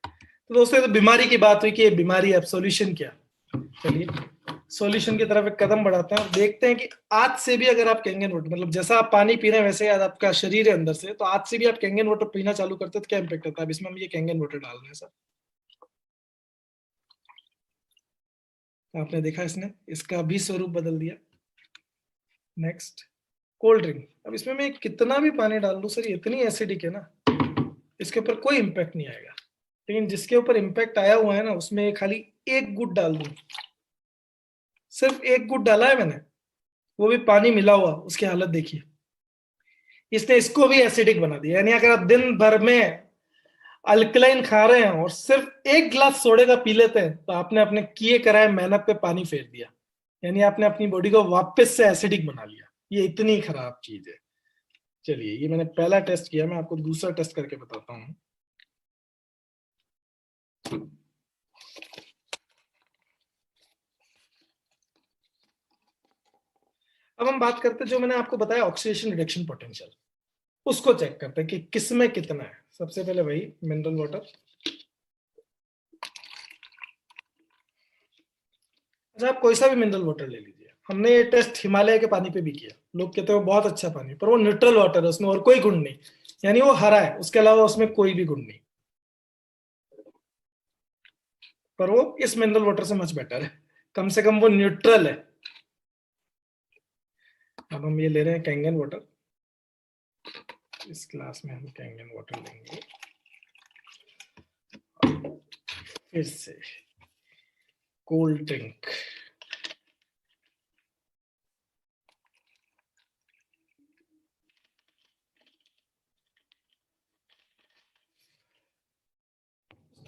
तो दोस्तों ये तो बीमारी की बात हुई कि ये बीमारी है, अब सॉल्यूशन क्या। चलिए सॉल्यूशन की तरफ एक कदम बढ़ाते हैं और देखते हैं कि आज से भी अगर आप कैंगन वाटर, मतलब जैसा आप पानी पी रहे हैं वैसे आज आपका शरीर है अंदर से, तो आज से भी आप कैंगन वाटर पीना चालू करते हैं तो क्या इम्पैक्ट होता है। अब इसमें हम ये कैंगन वाटर डाल रहे हैं सर, आपने देखा इसने इसका भी स्वरूप बदल दिया। Next cold drink. अब इसमें मैं कितना भी पानी डाल दूं सर, ये इतनी एसिडिक है ना, इसके ऊपर कोई इम्पैक्ट नहीं आएगा। लेकिन जिसके ऊपर इम्पैक्ट आया हुआ है ना, उसमें खाली एक गुट डाल दूं, सिर्फ एक गुट डाला है मैंने, वो भी पानी मिला हुआ, उसकी हालत देखिए। इसने इसको भी एसिडिक बना दिया। यानी अगर आप दिन भर में अल्कलाइन खा रहे हैं और सिर्फ एक ग्लास सोडे का पी लेते हैं, तो आपने अपने किए कराए मेहनत पे पानी फेर दिया, यानी आपने अपनी बॉडी को वापस से एसिडिक बना लिया। ये इतनी खराब चीज है। चलिए ये मैंने पहला टेस्ट किया, मैं आपको दूसरा टेस्ट करके बताता हूँ। अब हम बात करते हैं जो मैंने आपको बताया ऑक्सीडेशन रिडक्शन पोटेंशियल, उसको चेक करते हैं कि किसमें कितना है। सबसे पहले वही मिनरल वाटर। अच्छा आप कोई सा भी मिनरल वाटर ले लीजिए, हमने ये टेस्ट हिमालय के पानी पे भी किया, लोग कहते हैं वो बहुत अच्छा पानी, पर वो न्यूट्रल वाटर है, उसमें और कोई गुण नहीं, यानी वो हरा है, उसके अलावा उसमें कोई भी गुण नहीं, पर वो इस मिनरल वाटर से मच बेटर है, कम से कम वो न्यूट्रल है। अब हम ये ले रहे हैं कैंगन वाटर, इस ग्लास में हम कैंगन वाटर लेंगे, फिर से कोल्ड ड्रिंक।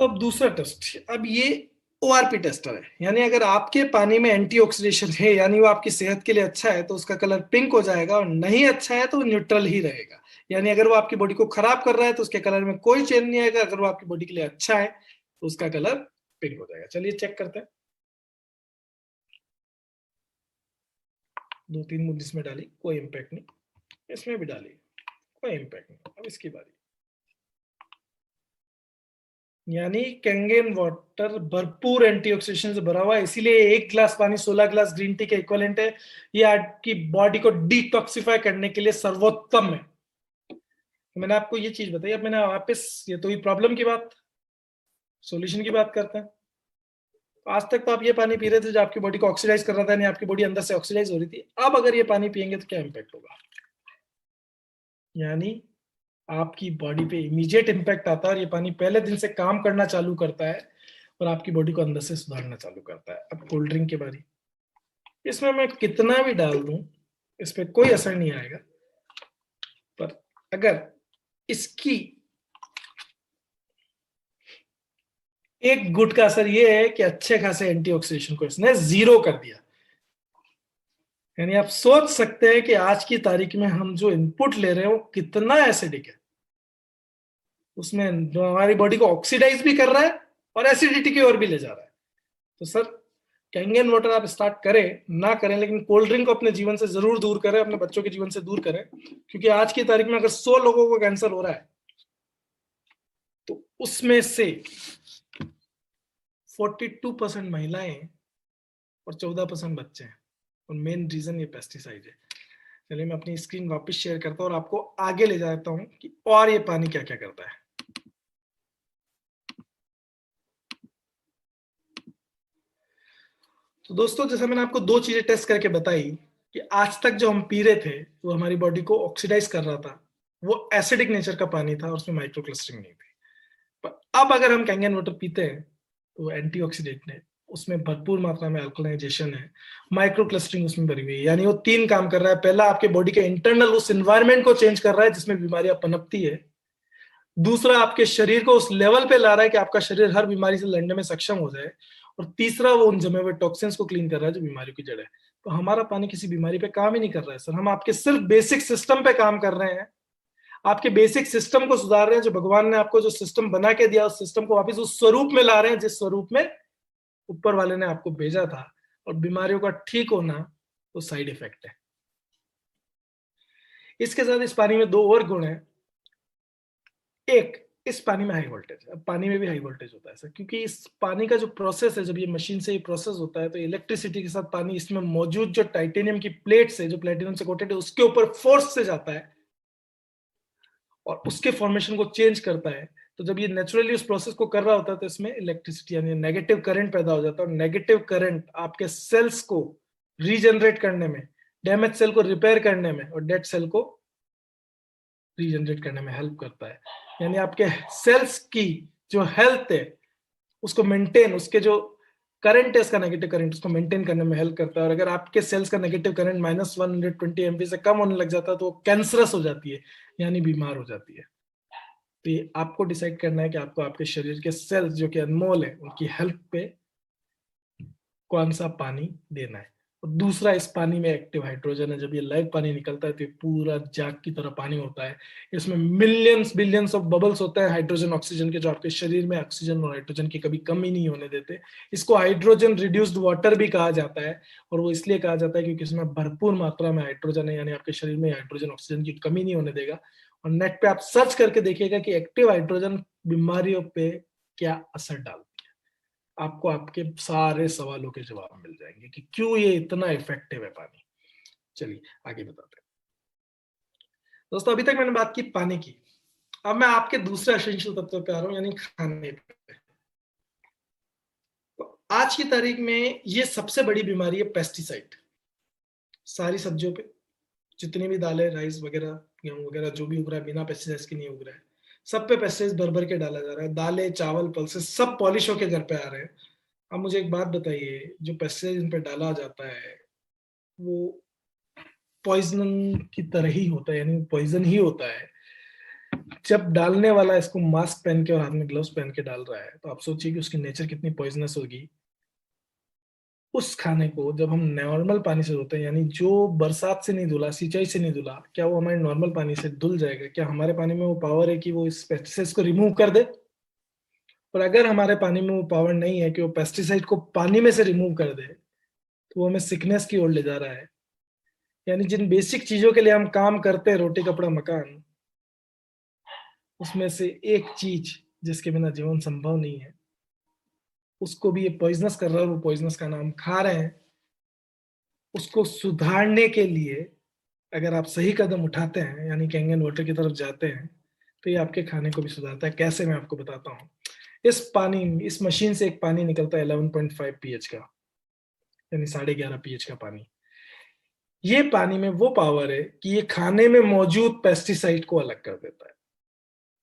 तो अब दूसरा टेस्ट, अब ये ओआरपी टेस्टर है, यानी अगर आपके पानी में एंटीऑक्सीडेशन है, यानी वो आपकी सेहत के लिए अच्छा है, तो उसका कलर पिंक हो जाएगा, और नहीं अच्छा है तो न्यूट्रल ही रहेगा। यानी अगर वो आपकी बॉडी को खराब कर रहा है तो उसके कलर में कोई चेंज नहीं आएगा, अगर वो आपकी बॉडी के लिए अच्छा है तो उसका कलर पिंक हो जाएगा। चलिए चेक करते हैं। 2-3 बूंद इसमें डाली, कोई इम्पैक्ट नहीं, इसमें भी डाली, कोई इम्पैक्ट नहीं। अब इसकी बारी, यानी कैंगन वाटर भरपूर एंटीऑक्सीडेंट से भरा हुआ है, इसीलिए एक ग्लास पानी 16 ग्लास ग्रीन टी के इक्विवेलेंट है। ये आपकी बॉडी को डिटॉक्सिफाई करने के लिए सर्वोत्तम है। तो मैंने आपको ये चीज बताई। अब मैंने वापस, ये तो ही प्रॉब्लम की बात, सॉल्यूशन की बात करते हैं। आज तक तो आप ये पानी पी रहे थे जो आपकी बॉडी को ऑक्सीडाइज कर रहा था, नहीं आपकी बॉडी अंदर से ऑक्सीडाइज हो रही थी। अब अगर ये पानी पियेंगे तो क्या इम्पैक्ट होगा, यानी आपकी बॉडी पे इमीडिएट इम्पैक्ट आता है, और ये पानी पहले दिन से काम करना चालू करता है और आपकी बॉडी को अंदर से सुधारना चालू करता है। अब कोल्ड ड्रिंक की बारी, इसमें मैं कितना भी डाल दूं इस पे कोई असर नहीं आएगा, पर अगर इसकी एक गुट का असर ये है कि अच्छे खासे एंटीऑक्सीडेंट को इसने जीरो कर दिया। यानी आप सोच सकते हैं कि आज की तारीख में हम जो इनपुट ले रहे हैं वो कितना एसिडिक है, उसमें जो हमारी बॉडी को ऑक्सीडाइज भी कर रहा है और एसिडिटी की ओर भी ले जा रहा है। तो सर कैंगन वाटर आप स्टार्ट करें ना करें, लेकिन कोल्ड ड्रिंक को अपने जीवन से जरूर दूर करें, अपने बच्चों के जीवन से दूर करें, क्योंकि आज की तारीख में अगर 100 लोगों को कैंसर हो रहा है तो उसमें से 42% महिलाएं और 14% बच्चे हैं, और मेन रीजन ये पेस्टिसाइड है। चलिए मैं अपनी स्क्रीन वापस शेयर करता हूं और आपको आगे ले जाता हूं कि और ये पानी क्या क्या करता है। तो दोस्तों जैसे मैंने आपको 2 चीजें टेस्ट करके बताई कि आज तक जो हम पी रहे थे वो हमारी बॉडी को ऑक्सीडाइज कर रहा था, वो एसिडिक नेचर का पानी था और उसमें माइक्रो क्लस्टरिंग नहीं थी। पर अब अगर हम कैंगन वाटर पीते हैं तो एंटीऑक्सीडेंट है, उसमें भरपूर मात्रा में अल्कलाइजेशन है, माइक्रो क्लस्टरिंग उसमें भरी हुई है, यानी वो 3 काम कर रहा है। पहला, आपके बॉडी के इंटरनल उस एनवायरनमेंट को चेंज कर रहा है जिसमें बीमारियां पनपती है। दूसरा, आपके शरीर को उस लेवल पे ला रहा है कि आपका शरीर हर बीमारी से लड़ने में सक्षम हो जाए। और तीसरा, वो उन जमे हुए टॉक्सिन्स को क्लीन कर रहा है जो बीमारियों की जड़ है। तो हमारा पानी किसी बीमारी पे काम ही नहीं कर रहा है सर, हम आपके सिर्फ बेसिक सिस्टम पे काम कर रहे हैं। आपके बेसिक सिस्टम को सुधार रहे हैं, जो भगवान ने आपको जो सिस्टम बना के दिया उस सिस्टम को वापस उस स्वरूप में ला रहे हैं जिस स्वरूप में ऊपर वाले ने आपको भेजा था। और बीमारियों का ठीक होना तो साइड इफेक्ट है। इसके साथ इस पानी में 2 और गुण हैं। एक, इस पानी में हाई वोल्टेज, अब पानी में भी हाई वोल्टेज होता है सर, क्योंकि इस पानी का जो प्रोसेस है, जब ये मशीन से ये प्रोसेस होता है तो इलेक्ट्रिसिटी के साथ पानी इसमें मौजूद जो टाइटेनियम की प्लेट्स है जो प्लेटिनम से कोटेड है उसके ऊपर फोर्स से जाता है और उसके फॉर्मेशन को चेंज करता है। तो जब ये नेचुरली उस प्रोसेस को कर रहा होता है तो इसमें इलेक्ट्रिसिटी यानी नेगेटिव करंट पैदा हो जाता है, और नेगेटिव करंट आपके सेल्स को रीजनरेट करने में, डैमेज सेल को रिपेयर करने में और डेड सेल को रीजनरेट करने में हेल्प करता है। यानी आपके सेल्स की जो हेल्थ है उसको मेंटेन, उसके जो करंट है इसका नेगेटिव करंट उसको मेंटेन करने में हेल्प करता है। और अगर आपके सेल्स का नेगेटिव करंट -120 एमपी से कम होने लग जाता है तो वो कैंसरस हो जाती है, यानी बीमार हो जाती है। तो ये आपको डिसाइड करना है कि आपको आपके शरीर के सेल्स जो कि अनमोल है उनकी हेल्थ पे कौन सा पानी देना है। और दूसरा, इस पानी में एक्टिव हाइड्रोजन है। जब ये लाइव पानी निकलता है तो ये पूरा जाग की तरह पानी होता है। इसमें मिलियंस बिलियंस ऑफ बबल्स होते हैं हाइड्रोजन ऑक्सीजन के, जो आपके शरीर में ऑक्सीजन और हाइड्रोजन की कभी कमी नहीं होने देते। इसको हाइड्रोजन रिड्यूस्ड वाटर भी कहा जाता है, और वो इसलिए कहा जाता है क्योंकि इसमें भरपूर मात्रा में हाइड्रोजन है, यानी आपके शरीर में हाइड्रोजन ऑक्सीजन की कमी नहीं होने देगा। और नेट पे आप सर्च करके देखिएगा कि एक्टिव हाइड्रोजन बीमारियों पे क्या असर डालता है। आपको आपके सारे सवालों के जवाब मिल जाएंगे कि क्यों ये इतना इफेक्टिव है पानी। चलिए आगे बताते हैं दोस्तों। अभी तक मैंने बात की पानी की, अब मैं आपके दूसरे एसेंशियल तत्व पे आ रहा हूं, यानी खाने पे। तो आज की तारीख में ये सबसे बड़ी बीमारी है पेस्टिसाइड। सारी सब्जियों पे, जितनी भी दालें, राइस वगैरह, गेहूं वगैरह जो भी उग रहा है बिना पेस्टिसाइड्स के नहीं उग रहा है। सब पे पेस्टिसाइड्स भर भर के डाला जा रहा है। दालें, चावल, पल्सेस सब पॉलिश होके घर पे आ रहे हैं। अब मुझे एक बात बताइए, जो पेस्टिसाइड इन पे डाला जाता है वो पॉइजन की तरह ही होता है, यानी पॉइजन ही होता है। जब डालने वाला इसको मास्क पहन के और हाथ में ग्लव्स पहन के डाल रहा है तो आप सोचिए कि उसकी नेचर कितनी पॉइजनस होगी। उस खाने को जब हम नॉर्मल पानी से धोते हैं, यानी जो बरसात से नहीं धुला, सिंचाई से नहीं धुला, क्या वो हमारे नॉर्मल पानी से धुल जाएगा? क्या हमारे पानी में वो पावर है कि वो इस पेस्टिसाइड को रिमूव कर दे? और अगर हमारे पानी में वो पावर नहीं है कि वो पेस्टिसाइड को पानी में से रिमूव कर दे, तो वो हमें सिकनेस की ओर ले जा रहा है। यानी जिन बेसिक चीजों के लिए हम काम करते हैं, रोटी कपड़ा मकान, उसमें से एक चीज जिसके बिना जीवन संभव नहीं है, उसको भी ये पॉइजनस कर रहा है और वो पॉइजनस का नाम खा रहे हैं। उसको सुधारने के लिए अगर आप सही कदम उठाते हैं, यानी कैंगन वाटर की तरफ जाते हैं, तो ये आपके खाने को भी सुधारता है। कैसे, मैं आपको बताता हूँ। इस मशीन से एक पानी निकलता है 11.5 pH का, यानी 11.5 pH का पानी। ये पानी में वो पावर है कि ये खाने में मौजूद पेस्टिसाइड को अलग कर देता है।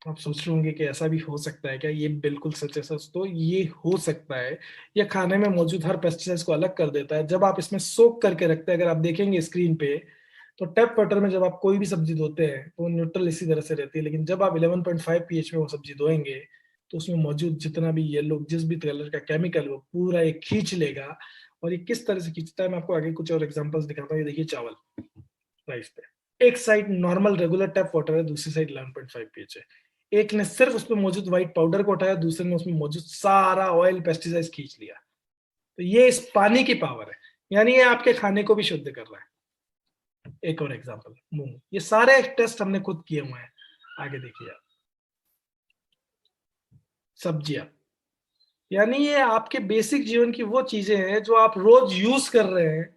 आप सोच रहे होंगे कि ऐसा भी हो सकता है क्या? ये बिल्कुल सच है सच, तो ये हो सकता है। ये खाने में मौजूद हर पेस्टिसाइड को अलग कर देता है। जब आप इसमें सोक करके रखते हैं, अगर आप देखेंगे स्क्रीन पे, तो टैप वाटर में जब आप कोई भी सब्जी धोते हैं तो वो न्यूट्रल इसी तरह से रहती है, लेकिन जब आप 11.5 pH में वो सब्जी धोएंगे तो उसमें मौजूद जितना भी येलो, जिस भी कलर का केमिकल, वो पूरा ये खींच लेगा। और ये किस तरह से खींचता है मैं आपको आगे कुछ और एग्जांपल्स दिखाता हूँ। ये देखिए चावल, राइस पे एक side normal regular tap water है, दूसरी साइड 11.5 pH है। एक ने सिर्फ उसमें मौजूद व्हाइट पाउडर को उठाया, दूसरे ने उसमें मौजूद सारा ऑयल पेस्टिसाइड खींच लिया। तो ये इस पानी की पावर है, यानी ये आपके खाने को भी शुद्ध कर रहा है। एक और एग्जांपल, मूंग। ये सारे टेस्ट हमने खुद किए हुए हैं। आगे देखिए आप, सब्जियां, यानी ये आपके बेसिक जीवन की वो चीजें हैं जो आप रोज यूज कर रहे हैं,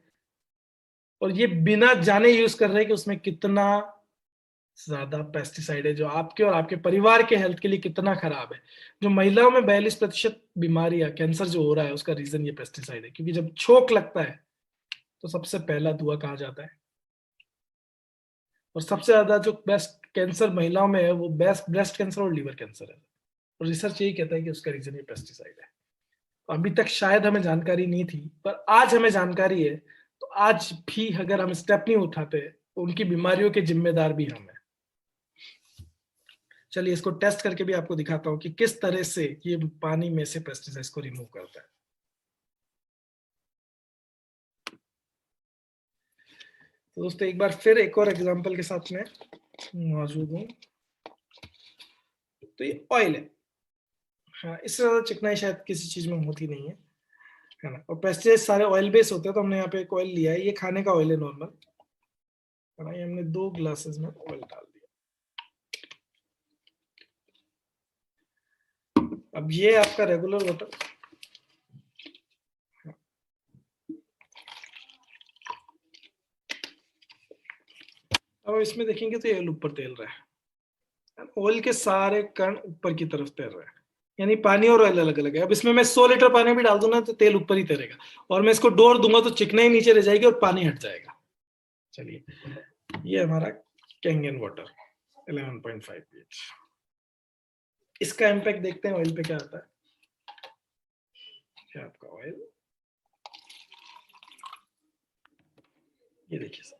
और ये बिना जाने यूज कर रहे हैं कि उसमें कितना ज्यादा पेस्टिसाइड है, जो आपके और आपके परिवार के हेल्थ के लिए कितना खराब है। जो महिलाओं में 42% बीमारियां, कैंसर जो हो रहा है, उसका रीजन ये पेस्टिसाइड है। क्योंकि जब छोक लगता है तो सबसे पहला धुआं कहाँ जाता है? और सबसे ज्यादा जो बेस्ट कैंसर महिलाओं में है वो बेस्ट ब्रेस्ट कैंसर और लीवर कैंसर है। और रिसर्च यही कहता है कि उसका रीजन ये पेस्टिसाइड है। तो अभी तक शायद हमें जानकारी नहीं थी, पर आज हमें जानकारी है। तो आज भी अगर हम स्टेप नहीं उठाते तो उनकी बीमारियों के जिम्मेदार भी हम हैं। चलिए इसको टेस्ट करके भी आपको दिखाता हूं कि किस तरह से ये पानी में से पेस्टिसाइड्स को रिमूव करता है। तो दोस्तों एक बार फिर एक और एग्जांपल के साथ में मौजूद हूं। तो ये ऑयल है। हाँ, इससे ज्यादा चिकनाई शायद किसी चीज में होती नहीं है ना। और पेस्टिसाइड सारे ऑयल बेस होते हैं, तो हमने यहाँ पे एक ऑयल लिया है, ये खाने का ऑयल है नॉर्मल, है ना। ये हमने 2 ग्लासेस में ऑयल डाल दिया। अब ये आपका रेगुलर वाटर, अब इसमें देखेंगे तो ये ऊपर तैर रहा है, ऑयल के सारे कण ऊपर की तरफ तैर रहे हैं, यानी पानी और ऑयल अलग अलग है। अब इसमें मैं 100 लीटर पानी भी डाल दूं ना तो तेल ऊपर ही तैरेगा, और मैं इसको डोर दूंगा तो चिकनाई नीचे रह जाएगी और पानी हट जाएगा। चलिए, ये हमारा कैंगन वाटर 11.5 pH। इसका इम्पैक्ट देखते हैं ऑयल पे क्या आता है। ये आपका ऑयल, ये देखिए सर,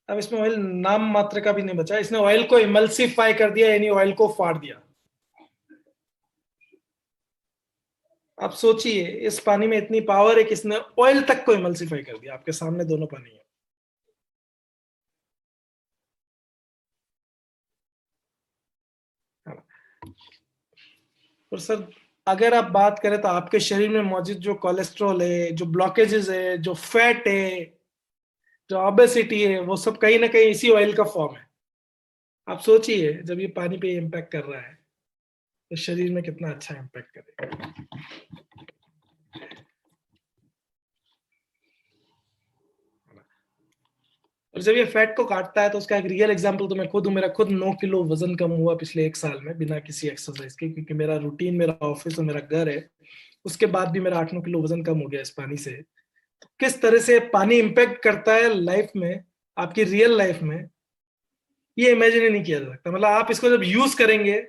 अब इसमें ऑयल नाम मात्र का भी नहीं बचा, इसने ऑयल को इमल्सिफाई कर दिया, यानी ऑयल को फाड़ दिया। आप सोचिए, इस पानी में इतनी पावर है कि इसने ऑयल तक को इमल्सिफाई कर दिया। आपके सामने दोनों पानी है। और सर, अगर आप बात करें तो आपके शरीर में मौजूद जो कोलेस्ट्रॉल है, जो ब्लॉकेजेस है, जो फैट है, जो ओबेसिटी है, वो सब कहीं ना कहीं इसी ऑयल का फॉर्म है। आप सोचिए, जब ये पानी पे इम्पैक्ट कर रहा है तो शरीर में कितना अच्छा इम्पैक्ट करेगा। और जब ये फैट को काटता है तो उसका एक रियल एग्जांपल तो मैं खुद हूँ। मेरा खुद 9 किलो वजन कम हुआ पिछले 1 साल में, बिना किसी एक्सरसाइज के, क्योंकि मेरा रूटीन, मेरा ऑफिस और मेरा घर है। उसके बाद भी मेरा 8-9 किलो वजन कम हो गया इस पानी से। तो किस तरह से पानी इम्पैक्ट करता है लाइफ में, आपकी रियल लाइफ में, ये इमेजिन नहीं किया जा सकता। मतलब आप इसको जब यूज करेंगे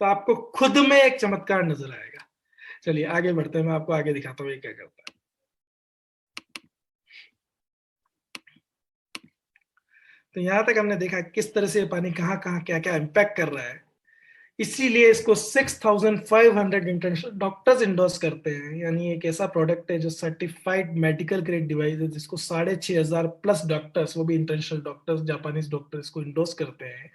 तो आपको खुद में एक चमत्कार नजर आएगा। चलिए आगे बढ़ते हैं, मैं आपको आगे दिखाता हूँ ये क्या करता है। तो यहां तक हमने देखा किस तरह से पानी कहाँ कहाँ क्या क्या इम्पैक्ट कर रहा है। इसीलिए इसको 6500 इंटरनेशनल डॉक्टर्स इंडोर्स करते हैं, यानी एक ऐसा प्रोडक्ट है जो सर्टिफाइड मेडिकल ग्रेड डिवाइस है, जिसको 6500 प्लस डॉक्टर्स, वो भी इंटरनेशनल डॉक्टर्स, जापानीज डॉक्टर्स इसको इंडोर्स करते हैं।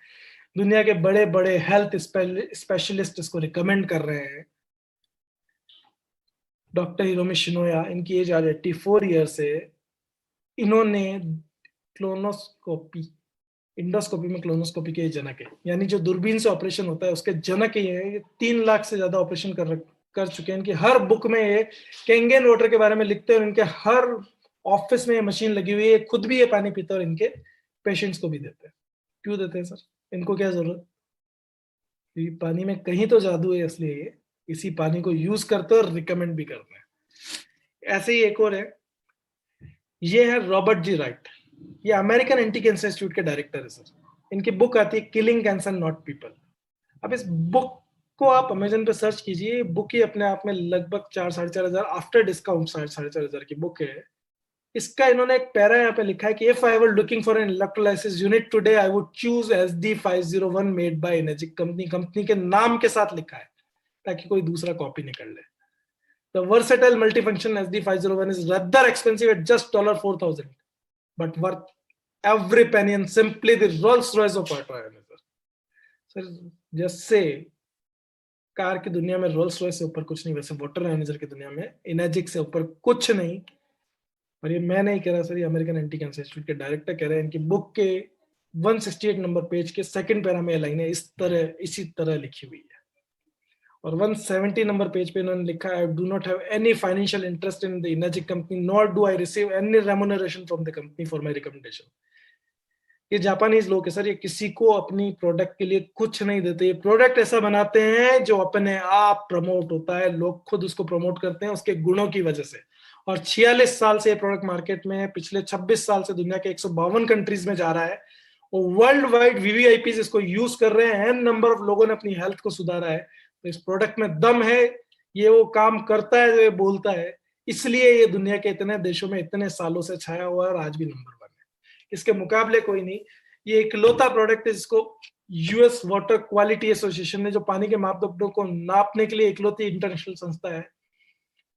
दुनिया के बड़े बड़े हेल्थ स्पेशलिस्ट इसको रिकमेंड कर रहे हैं। डॉक्टर हिरोमी शिनोया, इनकी एज आज 84 ईयर्स है। इन्होंने क्लोनोस्कोपी, इंडोस्कोपी में क्लोनोस्कोपी के जनक है, यानी जो दूरबीन से ऑपरेशन होता है उसके जनक ही है। 3 लाख से ज्यादा ऑपरेशन कर चुके हैं। इनकी हर बुक में ये कैंगन वाटर के बारे में लिखते हैं, और इनके हर ऑफिस में ये मशीन लगी हुई है। खुद भी ये पानी पीते हैं और इनके पेशेंट्स को भी देते हैं। क्यों देते हैं सर? इनको क्या जरूरत? क्योंकि पानी में कहीं तो जादू है, इसलिए ये इसी पानी को यूज करते हैं और रिकमेंड भी करते हैं। ऐसे ही एक और है, ये है रॉबर्ट जी राइट। ये अमेरिकन एंटी कैंसर इंस्टीट्यूट के डायरेक्टर है सर। इनकी बुक आती है किलिंग कैंसर नॉट पीपल। अब इस बुक को आप अमेजन पे सर्च कीजिए। बुक ही अपने आप में लगभग 4-4.5 हजार, आफ्टर डिस्काउंट 4.5 हजार की बुक है। इसका इन्होंने एक पैरा यहाँ पे लिखा है कि if I were looking for an electrolysis unit today I would choose SD501 made by Enagic company. Company के नाम के साथ लिखा है ताकि कोई दूसरा कॉपी निकल ले। The versatile multifunction SD501 is rather expensive at just $4,000, but worth every penny and simply the Rolls Royce of auto aviation. Sir, जैसे कार की दुनिया में रोल्स रॉयस से ऊपर कुछ नहीं, वैसे वाटर मैनेजर की दुनिया में इनर्जिक से ऊपर कुछ नहीं। और ये मैं नहीं कह रहा सर, ये अमेरिकन एंटी कैंसर इंस्टीट्यूट के डायरेक्टर कह रहे हैं। इनकी बुक के 168 नंबर पेज के सेकंड पैरा में लाइन है इसी तरह लिखी हुई है। और 170 नंबर पेज पे इन्होंने लिखा है, I do not have any financial interest in the energic company nor do I receive any remuneration from the company for my recommendation. ये जापानीज लोग है सर, ये किसी को अपनी प्रोडक्ट के लिए कुछ नहीं देते। ये प्रोडक्ट ऐसा बनाते हैं जो अपने आप प्रमोट होता है, लोग खुद उसको प्रमोट करते हैं उसके गुणों की वजह से। और 46 साल से ये प्रोडक्ट मार्केट में है, पिछले 26 साल से दुनिया के 152 कंट्रीज में जा रहा है। और वर्ल्ड वाइड VVIPs इसको यूज कर रहे हैं। एन नंबर ऑफ लोगों ने अपनी हेल्थ को सुधारा है। तो इस प्रोडक्ट में दम है, ये वो काम करता है जो ये बोलता है। इसलिए ये दुनिया के इतने देशों में इतने सालों से छाया हुआ है और आज भी नंबर 1 है। इसके मुकाबले कोई नहीं। ये इकलौता प्रोडक्ट है जिसको US वाटर क्वालिटी एसोसिएशन ने, जो पानी के मापदंडों को नापने के लिए इकलौती इंटरनेशनल संस्था है,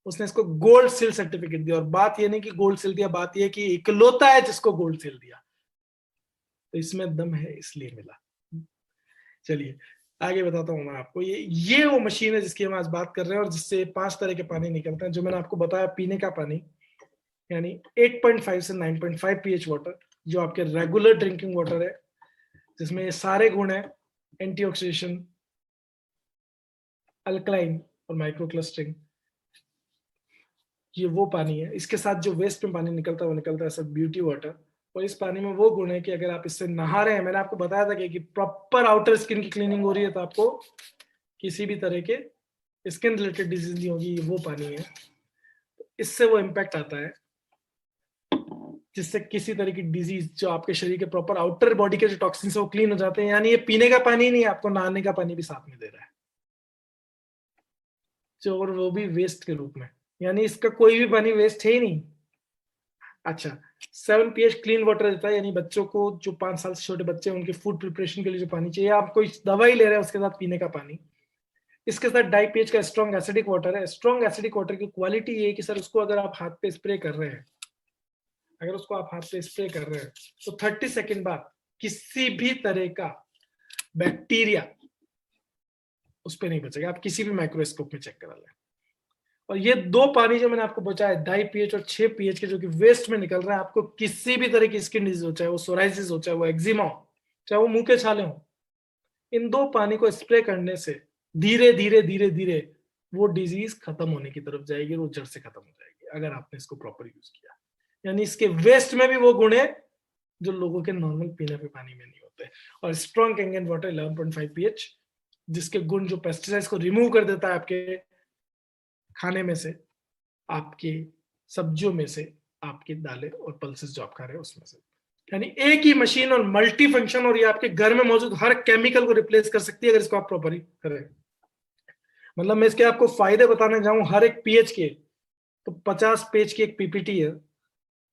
उसने इसको गोल्ड सील सर्टिफिकेट दिया। और बात ये नहीं कि गोल्ड सील दिया, बात ये कि इकलौता है जिसको गोल्ड सील दिया। तो इसमें दम है, इसलिए मिला। चलिए, आगे बताता हूँ मैं आपको। ये वो मशीन है जिसकी हम आज बात कर रहे हैं और जिससे 5 तरह के पानी निकलते हैं, जो मैंने आपको बताया। पीने का पानी यानी 8.5 से 9.5 pH वाटर, जो आपके रेगुलर ड्रिंकिंग वाटर है, जिसमें ये सारे गुण है, एंटीऑक्सीडेशन, अल्कलाइन और माइक्रो क्लस्टरिंग। ये वो पानी है। इसके साथ जो वेस्ट में पानी निकलता है वो निकलता है सब ब्यूटी वाटर। और इस पानी में वो गुण है कि अगर आप इससे नहा रहे हैं, मैंने आपको बताया था कि प्रॉपर आउटर स्किन की क्लीनिंग हो रही है, तो आपको किसी भी तरह के स्किन रिलेटेड डिजीज नहीं होगी। ये वो पानी है, इससे वो इम्पैक्ट आता है जिससे किसी तरह की डिजीज जो आपके शरीर के प्रॉपर आउटर बॉडी के जो टॉक्सिन्स है वो क्लीन हो जाते हैं। यानी ये पीने का पानी नहीं है, आपको नहाने का पानी भी साथ में दे रहा है, जो और वो भी वेस्ट के रूप में। यानी इसका कोई भी पानी वेस्ट है ही नहीं। अच्छा, 7 pH क्लीन वाटर देता है, यानी बच्चों को जो 5 साल से छोटे बच्चे हैं उनके फूड प्रिपरेशन के लिए जो पानी चाहिए, आप कोई दवाई ले रहे हैं उसके साथ पीने का पानी। इसके साथ डाई pH का स्ट्रॉन्ग एसिडिक वाटर है। स्ट्रॉन्ग एसिडिक वाटर की क्वालिटी ये है कि सर उसको अगर आप हाथ पे स्प्रे कर रहे हैं, अगर उसको आप हाथ पे स्प्रे कर रहे हैं तो 30 सेकेंड बाद किसी भी तरह का बैक्टीरिया उस पर नहीं बचेगा। आप किसी भी माइक्रोस्कोप में चेक करा लें। और ये दो पानी जो मैंने आपको बताया, डाई pH और 6 pH के, जो कि वेस्ट में निकल रहा है, आपको किसी भी तरह की स्किन डिजीज हो, चाहे वो सोराइसिस हो, चाहे वो एक्जिमा हो, चाहे वो मुंह के छाले हो, इन दो पानी को स्प्रे करने से धीरे धीरे धीरे धीरे वो डिजीज खत्म होने की तरफ जाएगी, वो जड़ से खत्म हो जाएगी अगर आपने इसको प्रॉपर यूज किया। यानी इसके वेस्ट में भी वो गुण है जो लोगों के नॉर्मल पीने के पानी में नहीं होते। और स्ट्रॉन्ग कैंगन वाटर 11.5 pH, जिसके गुण जो पेस्टिसाइड्स को रिमूव कर देता है आपके खाने में से, आपकी सब्जियों में से, आपकी दालें और पल्सेस जो आप खा रहे हैं उसमें से। यानी एक ही मशीन और मल्टी फंक्शन, और ये आपके घर में मौजूद हर केमिकल को रिप्लेस कर सकती है अगर इसको आप प्रॉपरली करें। मतलब मैं इसके आपको फायदे बताने जाऊं हर एक पीएच के, तो 50 पेज की एक पीपीटी है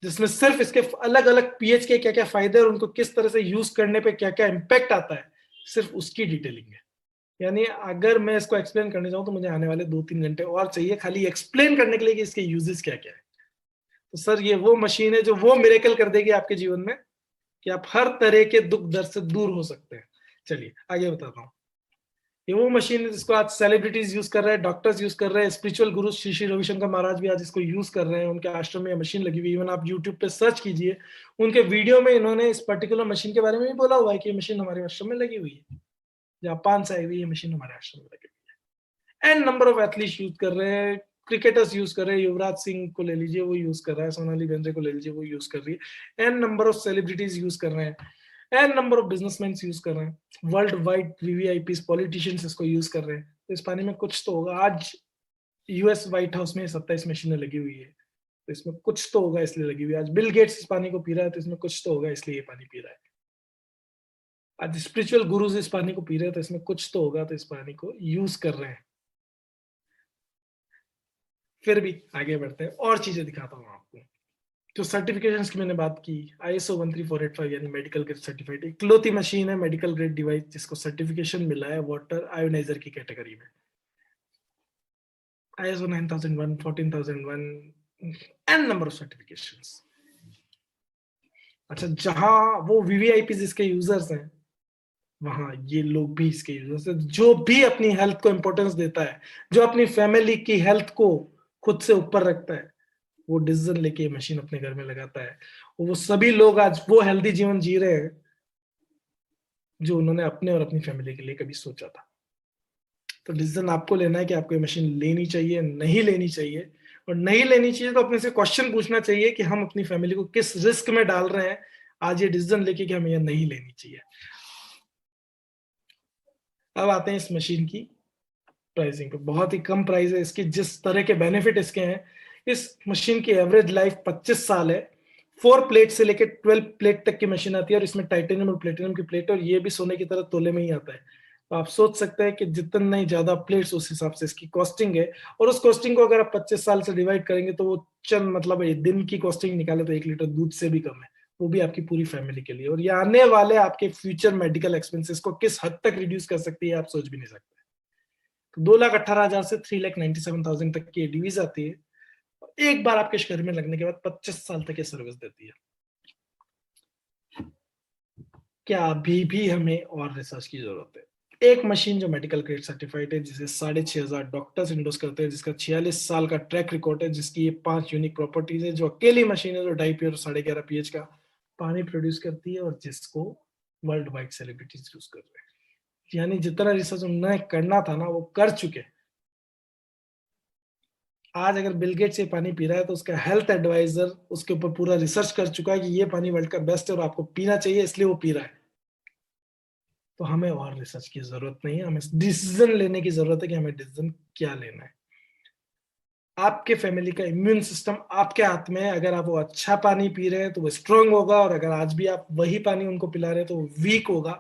जिसमें सिर्फ इसके अलग अलग पीएच के क्या क्या फायदे और उनको किस तरह से यूज करने पे क्या क्या इंपैक्ट आता है, सिर्फ उसकी डिटेलिंग है। यानी अगर मैं इसको एक्सप्लेन करने जाऊं तो मुझे आने वाले 2-3 घंटे और चाहिए खाली एक्सप्लेन करने के लिए कि इसके यूजेस क्या क्या है। तो सर ये वो मशीन है जो वो मिरेकल कर देगी आपके जीवन में कि आप हर तरह के दुख दर्द से दूर हो सकते हैं। चलिए आगे बताता हूँ। ये वो मशीन है जिसको आज सेलिब्रिटीज यूज कर रहे हैं, डॉक्टर्स यूज कर रहे हैं, स्पिरिचुअल गुरु श्री श्री रविशंकर महाराज भी आज इसको यूज कर रहे हैं। उनके आश्रम में मशीन लगी हुई है। इवन आप यूट्यूब पे सर्च कीजिए, उनके वीडियो में इन्होंने इस पर्टिकुलर मशीन के बारे में भी बोला हुआ है कि ये मशीन हमारे आश्रम में लगी हुई है, जापान से आई हुई ये मशीन हमारे आश्रम में लगी हुई है। And number of athletes use कर रहे हैं, क्रिकेटर्स यूज कर रहे हैं, युवराज सिंह को ले लीजिए वो यूज कर रहा है, सोनाली बेंद्रे को ले लीजिए वो यूज कर रही है, and number of celebrities use कर रहे हैं, and number of businessman use कर रहे हैं, वर्ल्ड वाइड वीवीआईपी पॉलिटिशियंस इसको यूज कर रहे हैं। तो इस पानी में कुछ तो होगा। आज यूएस व्हाइट हाउस में 27 मशीनें लगी हुई है, तो इसमें कुछ तो होगा इसलिए लगी हुई है। आज बिल गेट्स इस पानी को पी रहा है तो इसमें कुछ तो होगा इसलिए ये पानी पी रहा है। आज स्पिरिचुअल गुरुज इस पानी को पी रहे हैं तो इसमें कुछ तो होगा, तो इस पानी को यूज कर रहे हैं। फिर भी आगे बढ़ते हैं और चीजें दिखाता हूँ आपको। जो सर्टिफिकेशंस की मैंने बात की, ISO 13485 यानी मेडिकल ग्रेड सर्टिफाइड इकलौती मशीन है, मेडिकल ग्रेड डिवाइस जिसको सर्टिफिकेशन मिला है वाटर आयोनाइजर की कैटेगरी में। ISO 9001, 14001 and number of certifications. अच्छा, जहां वो वीवीआईपी इसके यूजर्स हैं, वहां ये लोग भी इसके यूजर्स हैं। जो भी अपनी हेल्थ को इंपॉर्टेंस देता है, जो अपनी फैमिली की हेल्थ को खुद से ऊपर रखता है, वो डिसीजन लेके मशीन अपने घर में लगाता है। वो सभी लोग आज वो हेल्दी जीवन जी रहे हैं जो उन्होंने अपने और अपनी फैमिली के लिए कभी सोचा था। तो डिसीजन आपको लेना है कि आपको ये मशीन लेनी चाहिए नहीं लेनी चाहिए। और नहीं लेनी चाहिए तो अपने से क्वेश्चन पूछना चाहिए कि हम अपनी फैमिली को किस रिस्क में डाल रहे हैं आज ये डिसीजन लेके कि हमें ये नहीं लेनी चाहिए। अब आते हैं इस मशीन की प्राइसिंग पे। बहुत ही कम प्राइस है इसकी, जिस तरह के बेनिफिट इसके हैं। इस मशीन की एवरेज लाइफ 25 साल है। 4 प्लेट से लेकर 12 प्लेट तक की मशीन आती है और इसमें टाइटेनियम और प्लेटिनम की प्लेट, और ये भी सोने की तरह तोले में ही आता है। तो आप सोच सकते हैं कि जितने ज्यादा प्लेट्स उस हिसाब से इसकी कॉस्टिंग है। और उस कॉस्टिंग को अगर आप 25 साल से डिवाइड करेंगे तो वो चंद मतलब दिन की कॉस्टिंग निकाले तो 1 लीटर दूध से भी कम है, वो भी आपकी पूरी फैमिली के लिए। और ये आने वाले आपके फ्यूचर मेडिकल एक्सपेंसेस को किस हद तक रिड्यूस कर सकती है आप सोच भी नहीं सकते। 2,18,000 से 3,97,000 तक की डिवीज आती है। एक बार आपके शरीर में लगने के बाद 25 साल तक ये सर्विस देती है। क्या अभी भी हमें और रिसर्च की जरूरत है? एक मशीन जो मेडिकल ग्रेड सर्टिफाइड है, जिसे 6,500 डॉक्टर्स इंडोर्स करते हैं, जिसका 46 साल का ट्रैक रिकॉर्ड है, जिसकी ये 5 यूनिक प्रॉपर्टीज है, जो अकेली मशीन है जो 2.5 pH और 11.5 pH का पानी प्रोड्यूस करती है, और जिसको वर्ल्ड वाइड सेलिब्रिटीज यूज कर रहे हैं। यानी जितना रिसर्च उन्होंने करना था ना, वो कर चुके। आज अगर बिल गेट्स ये पानी पी रहा है तो उसका हेल्थ एडवाइजर उसके ऊपर पूरा रिसर्च कर चुका है कि ये पानी वर्ल्ड का बेस्ट है और आपको पीना चाहिए, इसलिए वो पी रहा है। तो हमें और रिसर्च की जरूरत नहीं है, हमें डिसीजन लेने की जरूरत है कि हमें डिसीजन क्या लेना है। आपके फैमिली का इम्यून सिस्टम आपके हाथ में है। अगर आप वो अच्छा पानी पी रहे हैं तो वो स्ट्रांग होगा, और अगर आज भी आप वही पानी उनको पिला रहे हैं तो वो वीक होगा।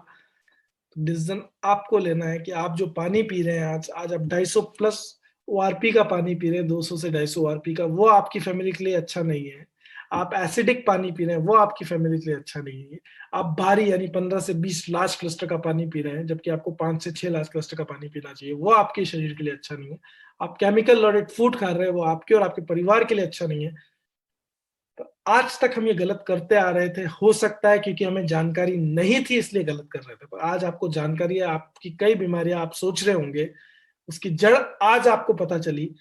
तो डिसीजन आपको लेना है कि आप जो पानी पी रहे हैं, आज आप 250 प्लस ओआरपी का पानी पी रहे हैं, 200 से 250 ओआरपी का, वो आपकी फैमिली के लिए अच्छा नहीं है। आप एसिडिक पानी पी रहे हैं, वो आपकी फैमिली के लिए अच्छा नहीं है। आप भारी यानी 15 से 20 लार्ज क्लस्टर का पानी पी रहे हैं, जबकि आपको 5 से 6 लार्ज क्लस्टर का पानी पीना चाहिए, वो आपके शरीर के लिए अच्छा नहीं है। आप केमिकल लोडेड फूड खा रहे हैं, वो आपके और आपके परिवार के लिए अच्छा नहीं है। तो आज तक हम ये गलत करते आ रहे थे, हो सकता है क्योंकि हमें जानकारी नहीं थी इसलिए गलत कर रहे थे, पर आज आपको जानकारी है। आपकी कई बीमारियां आप सोच रहे होंगे, उसकी जड़ आज आपको पता चली।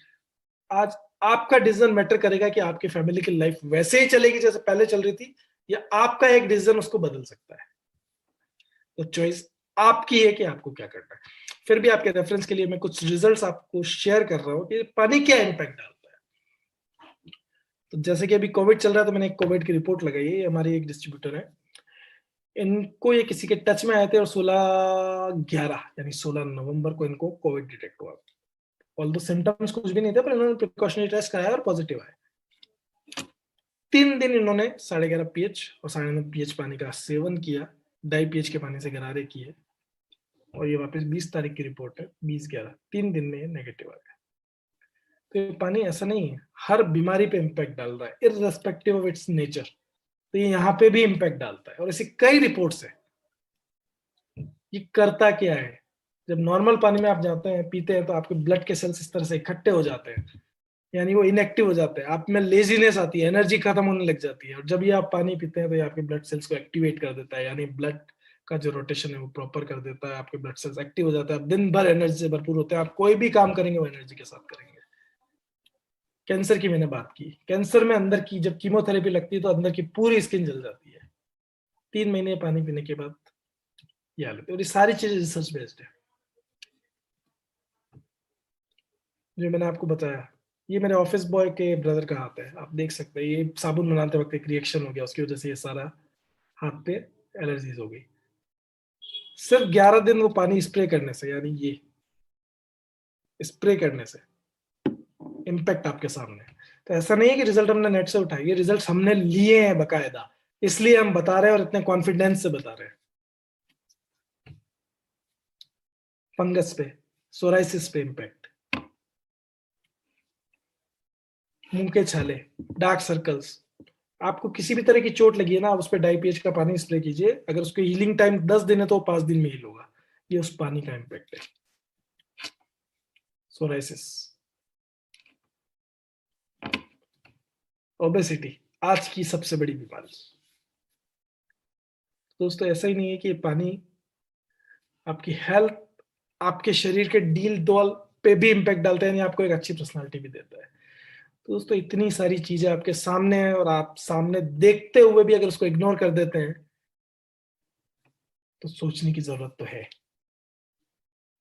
आज आपका डिसीजन मैटर करेगा कि आपकी फैमिली की लाइफ वैसे ही चलेगी जैसे पहले चल रही थी, या आपका एक डिसीजन उसको बदल सकता है। तो चॉइस आपकी है कि आपको क्या करना है। फिर भी आपके रेफरेंस के लिए मैं कुछ रिजल्ट्स आपको शेयर कर रहा हूं कि पानी क्या इम्पैक्ट डालता है। तो जैसे कि अभी कोविड चल रहा है, तो मैंने एक कोविड की रिपोर्ट लगाई है। ये हमारी एक डिस्ट्रीब्यूटर है, इनको ये किसी के टच में आए थे और 16/11 यानी 16 नवंबर को इनको कोविड डिटेक्ट हुआ। ऑल्दो सिम्टम्स कुछ भी नहीं थे, पर इन्होंने प्रिकॉशनरी टेस्ट कराया और पॉजिटिव आया। 3 दिन इन्होंने 11.5 pH और 9.5 pH पानी का सेवन किया, 2.5 pH के पानी से गरारे किए, और ये वापस 20 तारीख की रिपोर्ट है, 20/11, 3 दिन में नेगेटिव आ गया। तो ये पानी ऐसा नहीं है, हर बीमारी पे इम्पैक्ट डाल रहा है, इररेस्पेक्टिव ऑफ इट्स नेचर। तो ये यहाँ पे भी इम्पैक्ट डालता है, और ऐसी कई रिपोर्ट्स है। ये करता क्या है, जब नॉर्मल पानी में आप जाते हैं, पीते हैं, तो आपके ब्लड के सेल्स इस तरह से इकट्ठे हो जाते हैं, यानी वो इनएक्टिव हो जाते हैं, आप में लेजीनेस आती है, एनर्जी खत्म होने लग जाती है। और जब ये आप पानी पीते हैं तो ये आपके ब्लड सेल्स को एक्टिवेट कर देता है, यानी ब्लड का जो रोटेशन है वो प्रॉपर कर देता है, आपके ब्लड सेल्स एक्टिव हो जाते हैं, आप दिन भर एनर्जी से भरपूर होते हैं, आप कोई भी काम करेंगे वो एनर्जी के साथ करेंगे। कैंसर की मैंने बात की, कैंसर में अंदर की जब कीमोथेरेपी लगती है तो अंदर की पूरी स्किन जल जाती है, 3 महीने पानी पीने के बाद ये हालत है। और ये सारी चीजें रिसर्च बेस्ड है जो मैंने आपको बताया। ये मेरे ऑफिस बॉय के ब्रदर का हाथ है, आप देख सकते हैं, ये साबुन बनाते वक्त एक रिएक्शन हो गया, उसकी वजह से ये सारा हाथ पे एलर्जीज हो गई। सिर्फ 11 दिन वो पानी स्प्रे करने से, यानी ये स्प्रे करने से इम्पैक्ट आपके सामने है। तो ऐसा नहीं है कि रिजल्ट हमने नेट से उठाए, ये रिजल्ट हमने लिए हैं बकायदा, इसलिए हम बता रहे हैं और इतने कॉन्फिडेंस से बता रहे हैं। फंगस पे, सोराइसिस पे इम्पैक्ट, मुंह के छाले, डार्क सर्कल्स, आपको किसी भी तरह की चोट लगी है ना, आप उस पर 2.5 pH का पानी स्प्रे कीजिए, अगर उसको हीलिंग टाइम 10 दिन है तो 5 दिन में हील होगा। ये उस पानी का इम्पैक्ट है। सोराइसिस, ओबेसिटी, आज की सबसे बड़ी बीमारी। दोस्तों ऐसा ही नहीं है कि पानी आपकी हेल्थ, आपके शरीर के डील डॉल पे भी इम्पैक्ट डालता है, यानी आपको एक अच्छी पर्सनालिटी भी देता है। तो दोस्तों इतनी सारी चीजें आपके सामने है, और आप सामने देखते हुए भी अगर उसको इग्नोर कर देते हैं तो सोचने की जरूरत तो है।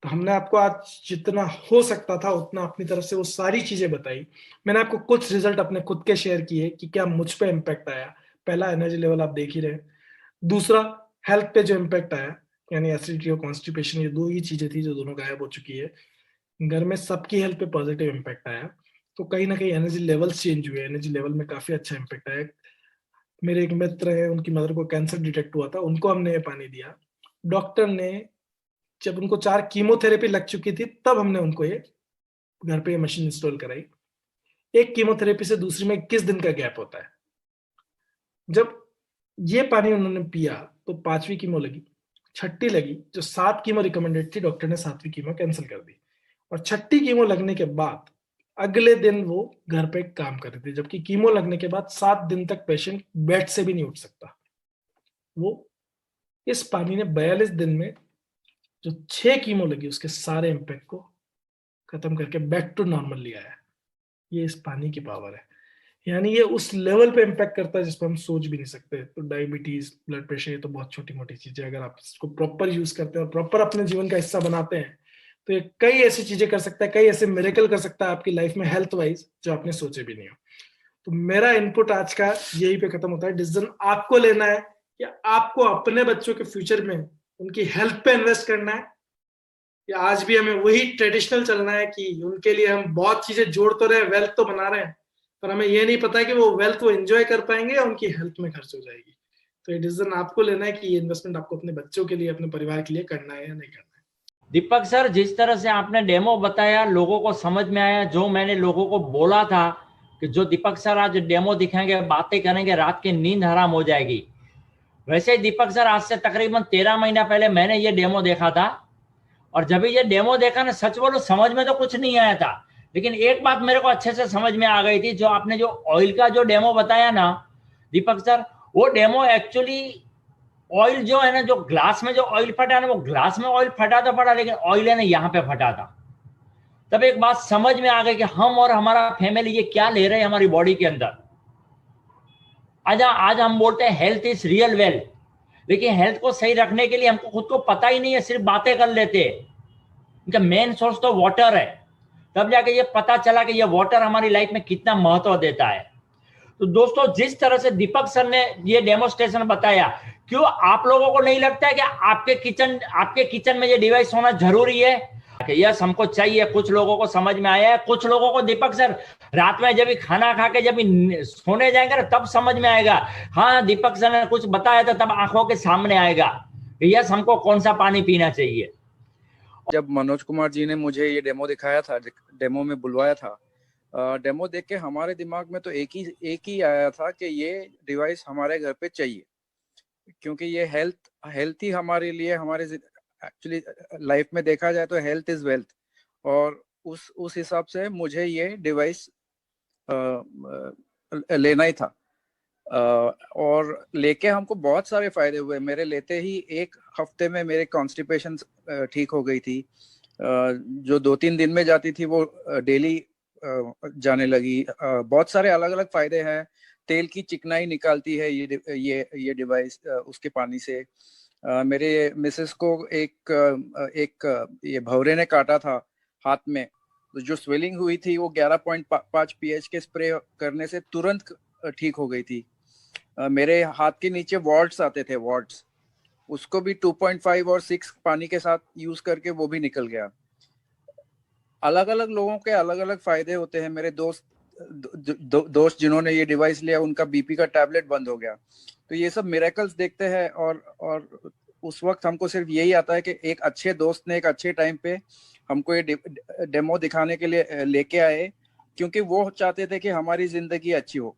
तो हमने आपको आज जितना हो सकता था उतना अपनी तरफ से वो सारी चीजें बताई। मैंने आपको कुछ रिजल्ट अपने खुद के शेयर किए कि क्या मुझ पे इम्पैक्ट आया। पहला, एनर्जी लेवल आप देख ही रहे। दूसरा, हेल्थ पे जो इम्पैक्ट आया, यानी एसिडिटी और कॉन्स्टिपेशन, ये दो ही चीजें थी जो दोनों गायब हो चुकी है। घर में सबकी हेल्थ पे पॉजिटिव इम्पैक्ट आया। तो कहीं ना कहीं एनर्जी लेवल्स चेंज हुए, एनर्जी लेवल में काफी अच्छा इम्पैक्ट आया। मेरे एक मित्र हैं, उनकी मदर को कैंसर डिटेक्ट हुआ था, उनको हमने ये पानी दिया। डॉक्टर ने, जब उनको 4 कीमोथेरेपी लग चुकी थी, तब हमने उनको ये घर पे ये मशीन इंस्टॉल कराई। एक कीमोथेरेपी से दूसरी में 21 दिन का गैप होता है। जब ये पानी उन्होंने पिया तो 5वीं कीमो लगी, 6ठी लगी, जो 7 कीमो रिकमेंडेड थी, डॉक्टर ने 7वीं कीमो कैंसिल कर दी। और 6ठी कीमो लगने के बाद अगले दिन वो घर पे काम कर रहे थे, जबकि कीमो लगने के बाद 7 दिन तक पेशेंट बेड से भी नहीं उठ सकता। वो इस पानी ने 42 दिन में जो 6 कीमो लगी उसके सारे इम्पैक्ट को खत्म करके बैक टू नॉर्मल ले आया। ये इस पानी की पावर है। यानी ये उस लेवल पे इम्पैक्ट करता है जिस पर हम सोच भी नहीं सकते। तो डायबिटीज, ब्लड प्रेशर, ये तो बहुत छोटी मोटी चीजें, अगर आप इसको प्रॉपर यूज करते हैं और प्रॉपर अपने जीवन का हिस्सा बनाते हैं तो ये कई ऐसी चीजें कर सकता है, कई ऐसे मिरेकल कर सकता है आपकी लाइफ में हेल्थ वाइज, जो आपने सोचे भी नहीं हो। तो मेरा इनपुट आज का यही पे खत्म होता है। डिसीजन आपको लेना है कि आपको अपने बच्चों के फ्यूचर में उनकी हेल्थ पे इन्वेस्ट करना है, या आज भी हमें वही ट्रेडिशनल चलना है कि उनके लिए हम बहुत चीजें जोड़ तो रहे हैं, वेल्थ तो बना रहे हैं, पर हमें ये नहीं पता है कि वो वेल्थ वो एंजॉय कर पाएंगे या उनकी हेल्थ में खर्च हो जाएगी। तो ये डिसीजन आपको लेना है कि ये इन्वेस्टमेंट आपको अपने बच्चों के लिए, अपने परिवार के लिए करना है या नहीं करना है।
दीपक सर, जिस तरह से आपने डेमो बताया लोगों को समझ में आया। जो मैंने लोगों को बोला था कि जो दीपक सर आज डेमो दिखाएंगे, बातें करेंगे, रात की नींद हराम हो जाएगी। वैसे ही दीपक सर आज से तकरीबन 13 महीना पहले मैंने ये डेमो देखा था, और जब ये डेमो देखा ना, सच बोलो समझ में तो कुछ नहीं आया था, लेकिन एक बात मेरे को अच्छे से समझ में आ गई थी। जो आपने जो ऑयल का जो डेमो बताया ना दीपक सर, वो डेमो एक्चुअली ऑयल जो है ना, जो ग्लास में जो ऑयल फटा ना, वो ग्लास में ऑयल फटा तो पड़ा, लेकिन ऑयल है ना यहाँ पे फटा था। तब एक बात समझ में आ गई कि हम और हमारा फैमिली ये क्या ले रहे हैं हमारी बॉडी के अंदर। आज हम बोलते हैं हेल्थ इज रियल वेल्थ, लेकिन हेल्थ को सही रखने के लिए हमको खुद को पता ही नहीं है, सिर्फ बातें कर लेते हैं। इनका मेन सोर्स तो वाटर है। तब जाके ये पता चला कि ये वाटर हमारी लाइफ में कितना महत्व देता है। तो दोस्तों, जिस तरह से दीपक सर ने ये डेमोस्ट्रेशन बताया, क्यों आप लोगों को नहीं लगता है कि आपके किचन में ये डिवाइस होना जरूरी है? यस, हमको चाहिए। कुछ लोगों को समझ में आया है, कुछ लोगों को दीपक सर रात में जब भी खाना खा के जब भी सोने जाएंगे ना, तब समझ में आएगा। हाँ, दीपक सर ने कुछ बताया था, तब आंखों के सामने आएगा कि यस, हमको कौन सा पानी पीना चाहिए।
जब मनोज कुमार जी ने मुझे ये डेमो दिखाया था, डेमो में बुलवाया था, डेमो देख के हमारे दिमाग में तो एक ही आया था कि ये डिवाइस हमारे घर पे चाहिए, क्योंकि ये हेल्थ ही हमारे लिए, हमारे एक्चुअली लाइफ में देखा जाए तो हेल्थ इज वेल्थ। और उस हिसाब से मुझे ये डिवाइस लेना ही था। और लेके हमको बहुत सारे फायदे हुए। मेरे लेते ही 1 हफ्ते में मेरे कॉन्स्टिपेशन ठीक हो गई थी। जो 2-3 दिन में जाती थी वो डेली जाने लगी। बहुत सारे अलग अलग फायदे हैं। तेल की चिकनाई निकालती है ये डिवाइस उसके पानी से। मेरे मिसेस को एक ये भंवरे ने काटा था हाथ में, तो जो स्वेलिंग हुई थी वो 11.5 pH के स्प्रे करने से तुरंत ठीक हो गई थी। मेरे हाथ के नीचे वॉर्ड्स आते थे, वॉर्ड्स, उसको भी 2.5 और 6 पानी के साथ यूज करके वो भी निकल गया। अलग अलग लोगों के अलग अलग फायदे होते हैं। मेरे दोस्त जिन्होंने ये डिवाइस लिया, उनका बीपी का टैबलेट बंद हो गया। तो ये सब मिरेकल्स देखते हैं, और उस वक्त हमको सिर्फ यही आता है कि एक अच्छे दोस्त ने एक अच्छे टाइम पे हमको ये डेमो दिखाने के लिए लेके आए, क्योंकि वो चाहते थे कि हमारी जिंदगी अच्छी हो।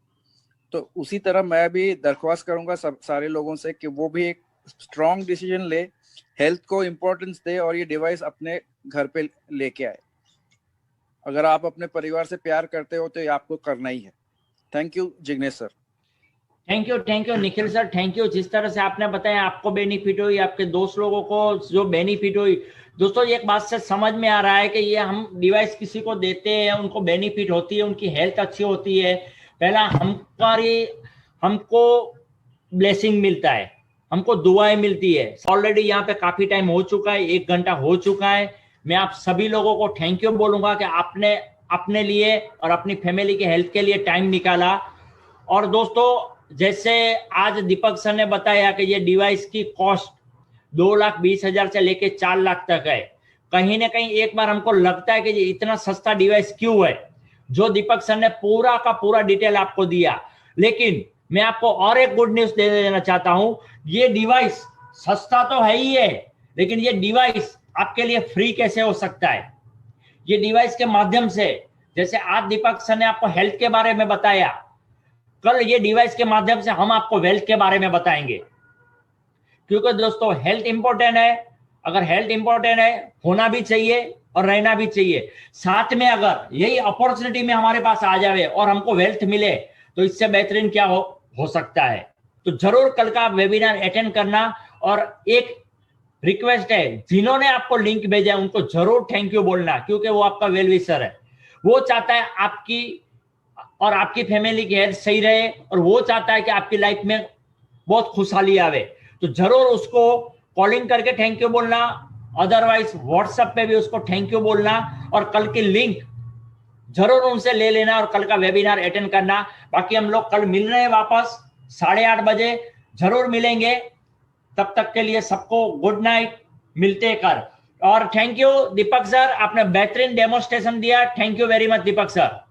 तो उसी तरह मैं भी दरख्वास्त करूंगा सारे लोगों से कि वो भी एक स्ट्रॉन्ग डिसीजन ले, हेल्थ को इम्पोर्टेंस दे और ये डिवाइस अपने घर पे लेके आए। अगर आप अपने परिवार से प्यार करते हो तो ये आपको करना ही है। Thank you Jignesh sir.
Thank you Nikhil sir, thank you. जिस तरह से आपने बताया आपको बेनिफिट हुई, आपके दोस्त लोगों को जो बेनिफिट हुई। दोस्तों, एक बात से समझ में आ रहा है कि ये हम डिवाइस किसी को देते हैं, उनको बेनिफिट होती है, उनकी हेल्थ अच्छी होती है। पहला हमको ब्लेसिंग मिलता है, हमको दुआएं मिलती है। ऑलरेडी यहाँ पे काफी टाइम हो चुका है, 1 घंटा हो चुका है। मैं आप सभी लोगों को थैंक यू बोलूंगा कि आपने अपने लिए और अपनी फैमिली के हेल्थ के लिए टाइम निकाला। और दोस्तों, जैसे आज दीपक सर ने बताया कि ये डिवाइस की कॉस्ट 2,20,000 से लेके 4 लाख तक है। कहीं ना कहीं एक बार हमको लगता है कि ये इतना सस्ता डिवाइस क्यों है, जो दीपक सर ने पूरा का पूरा डिटेल आपको दिया। लेकिन मैं आपको और एक गुड न्यूज दे देना चाहता हूं। ये डिवाइस सस्ता तो है ही है, लेकिन ये डिवाइस आपके लिए फ्री कैसे हो सकता है? ये डिवाइस के माध्यम से, जैसे आज दीपक सर ने आपको हेल्थ के बारे में बताया, कल ये डिवाइस के माध्यम से हम आपको वेल्थ के बारे में बताएंगे। क्योंकि दोस्तों, हेल्थ इंपॉर्टेंट है। अगर हेल्थ इंपॉर्टेंट है, होना भी चाहिए और रहना भी चाहिए। साथ में अगर यही अपॉर्चुनिटी में हमारे पास आ जाए और हमको वेल्थ मिले, तो इससे बेहतरीन क्या हो सकता है। तो जरूर कल का वेबिनार अटेंड करना। और एक रिक्वेस्ट है, जिन्होंने आपको लिंक भेजा है उनको जरूर थैंक यू बोलना, क्योंकि वो आपका वेल विशर है। वो चाहता है आपकी और आपकी फैमिली की हेल्थ सही रहे, और वो चाहता है कि आपकी लाइफ में बहुत खुशहाली आवे। तो जरूर उसको कॉलिंग करके थैंक यू बोलना, अदरवाइज व्हाट्सएप पे भी उसको थैंक यू बोलना, और कल की लिंक जरूर उनसे ले लेना और कल का वेबिनार अटेंड करना। बाकी हम लोग कल मिल रहे हैं वापस 8:30 बजे, जरूर मिलेंगे। तब तक के लिए सबको गुड नाइट, मिलते कर। और थैंक यू दीपक सर, आपने बेहतरीन डेमोस्ट्रेशन दिया। Thank you very much Deepak sir.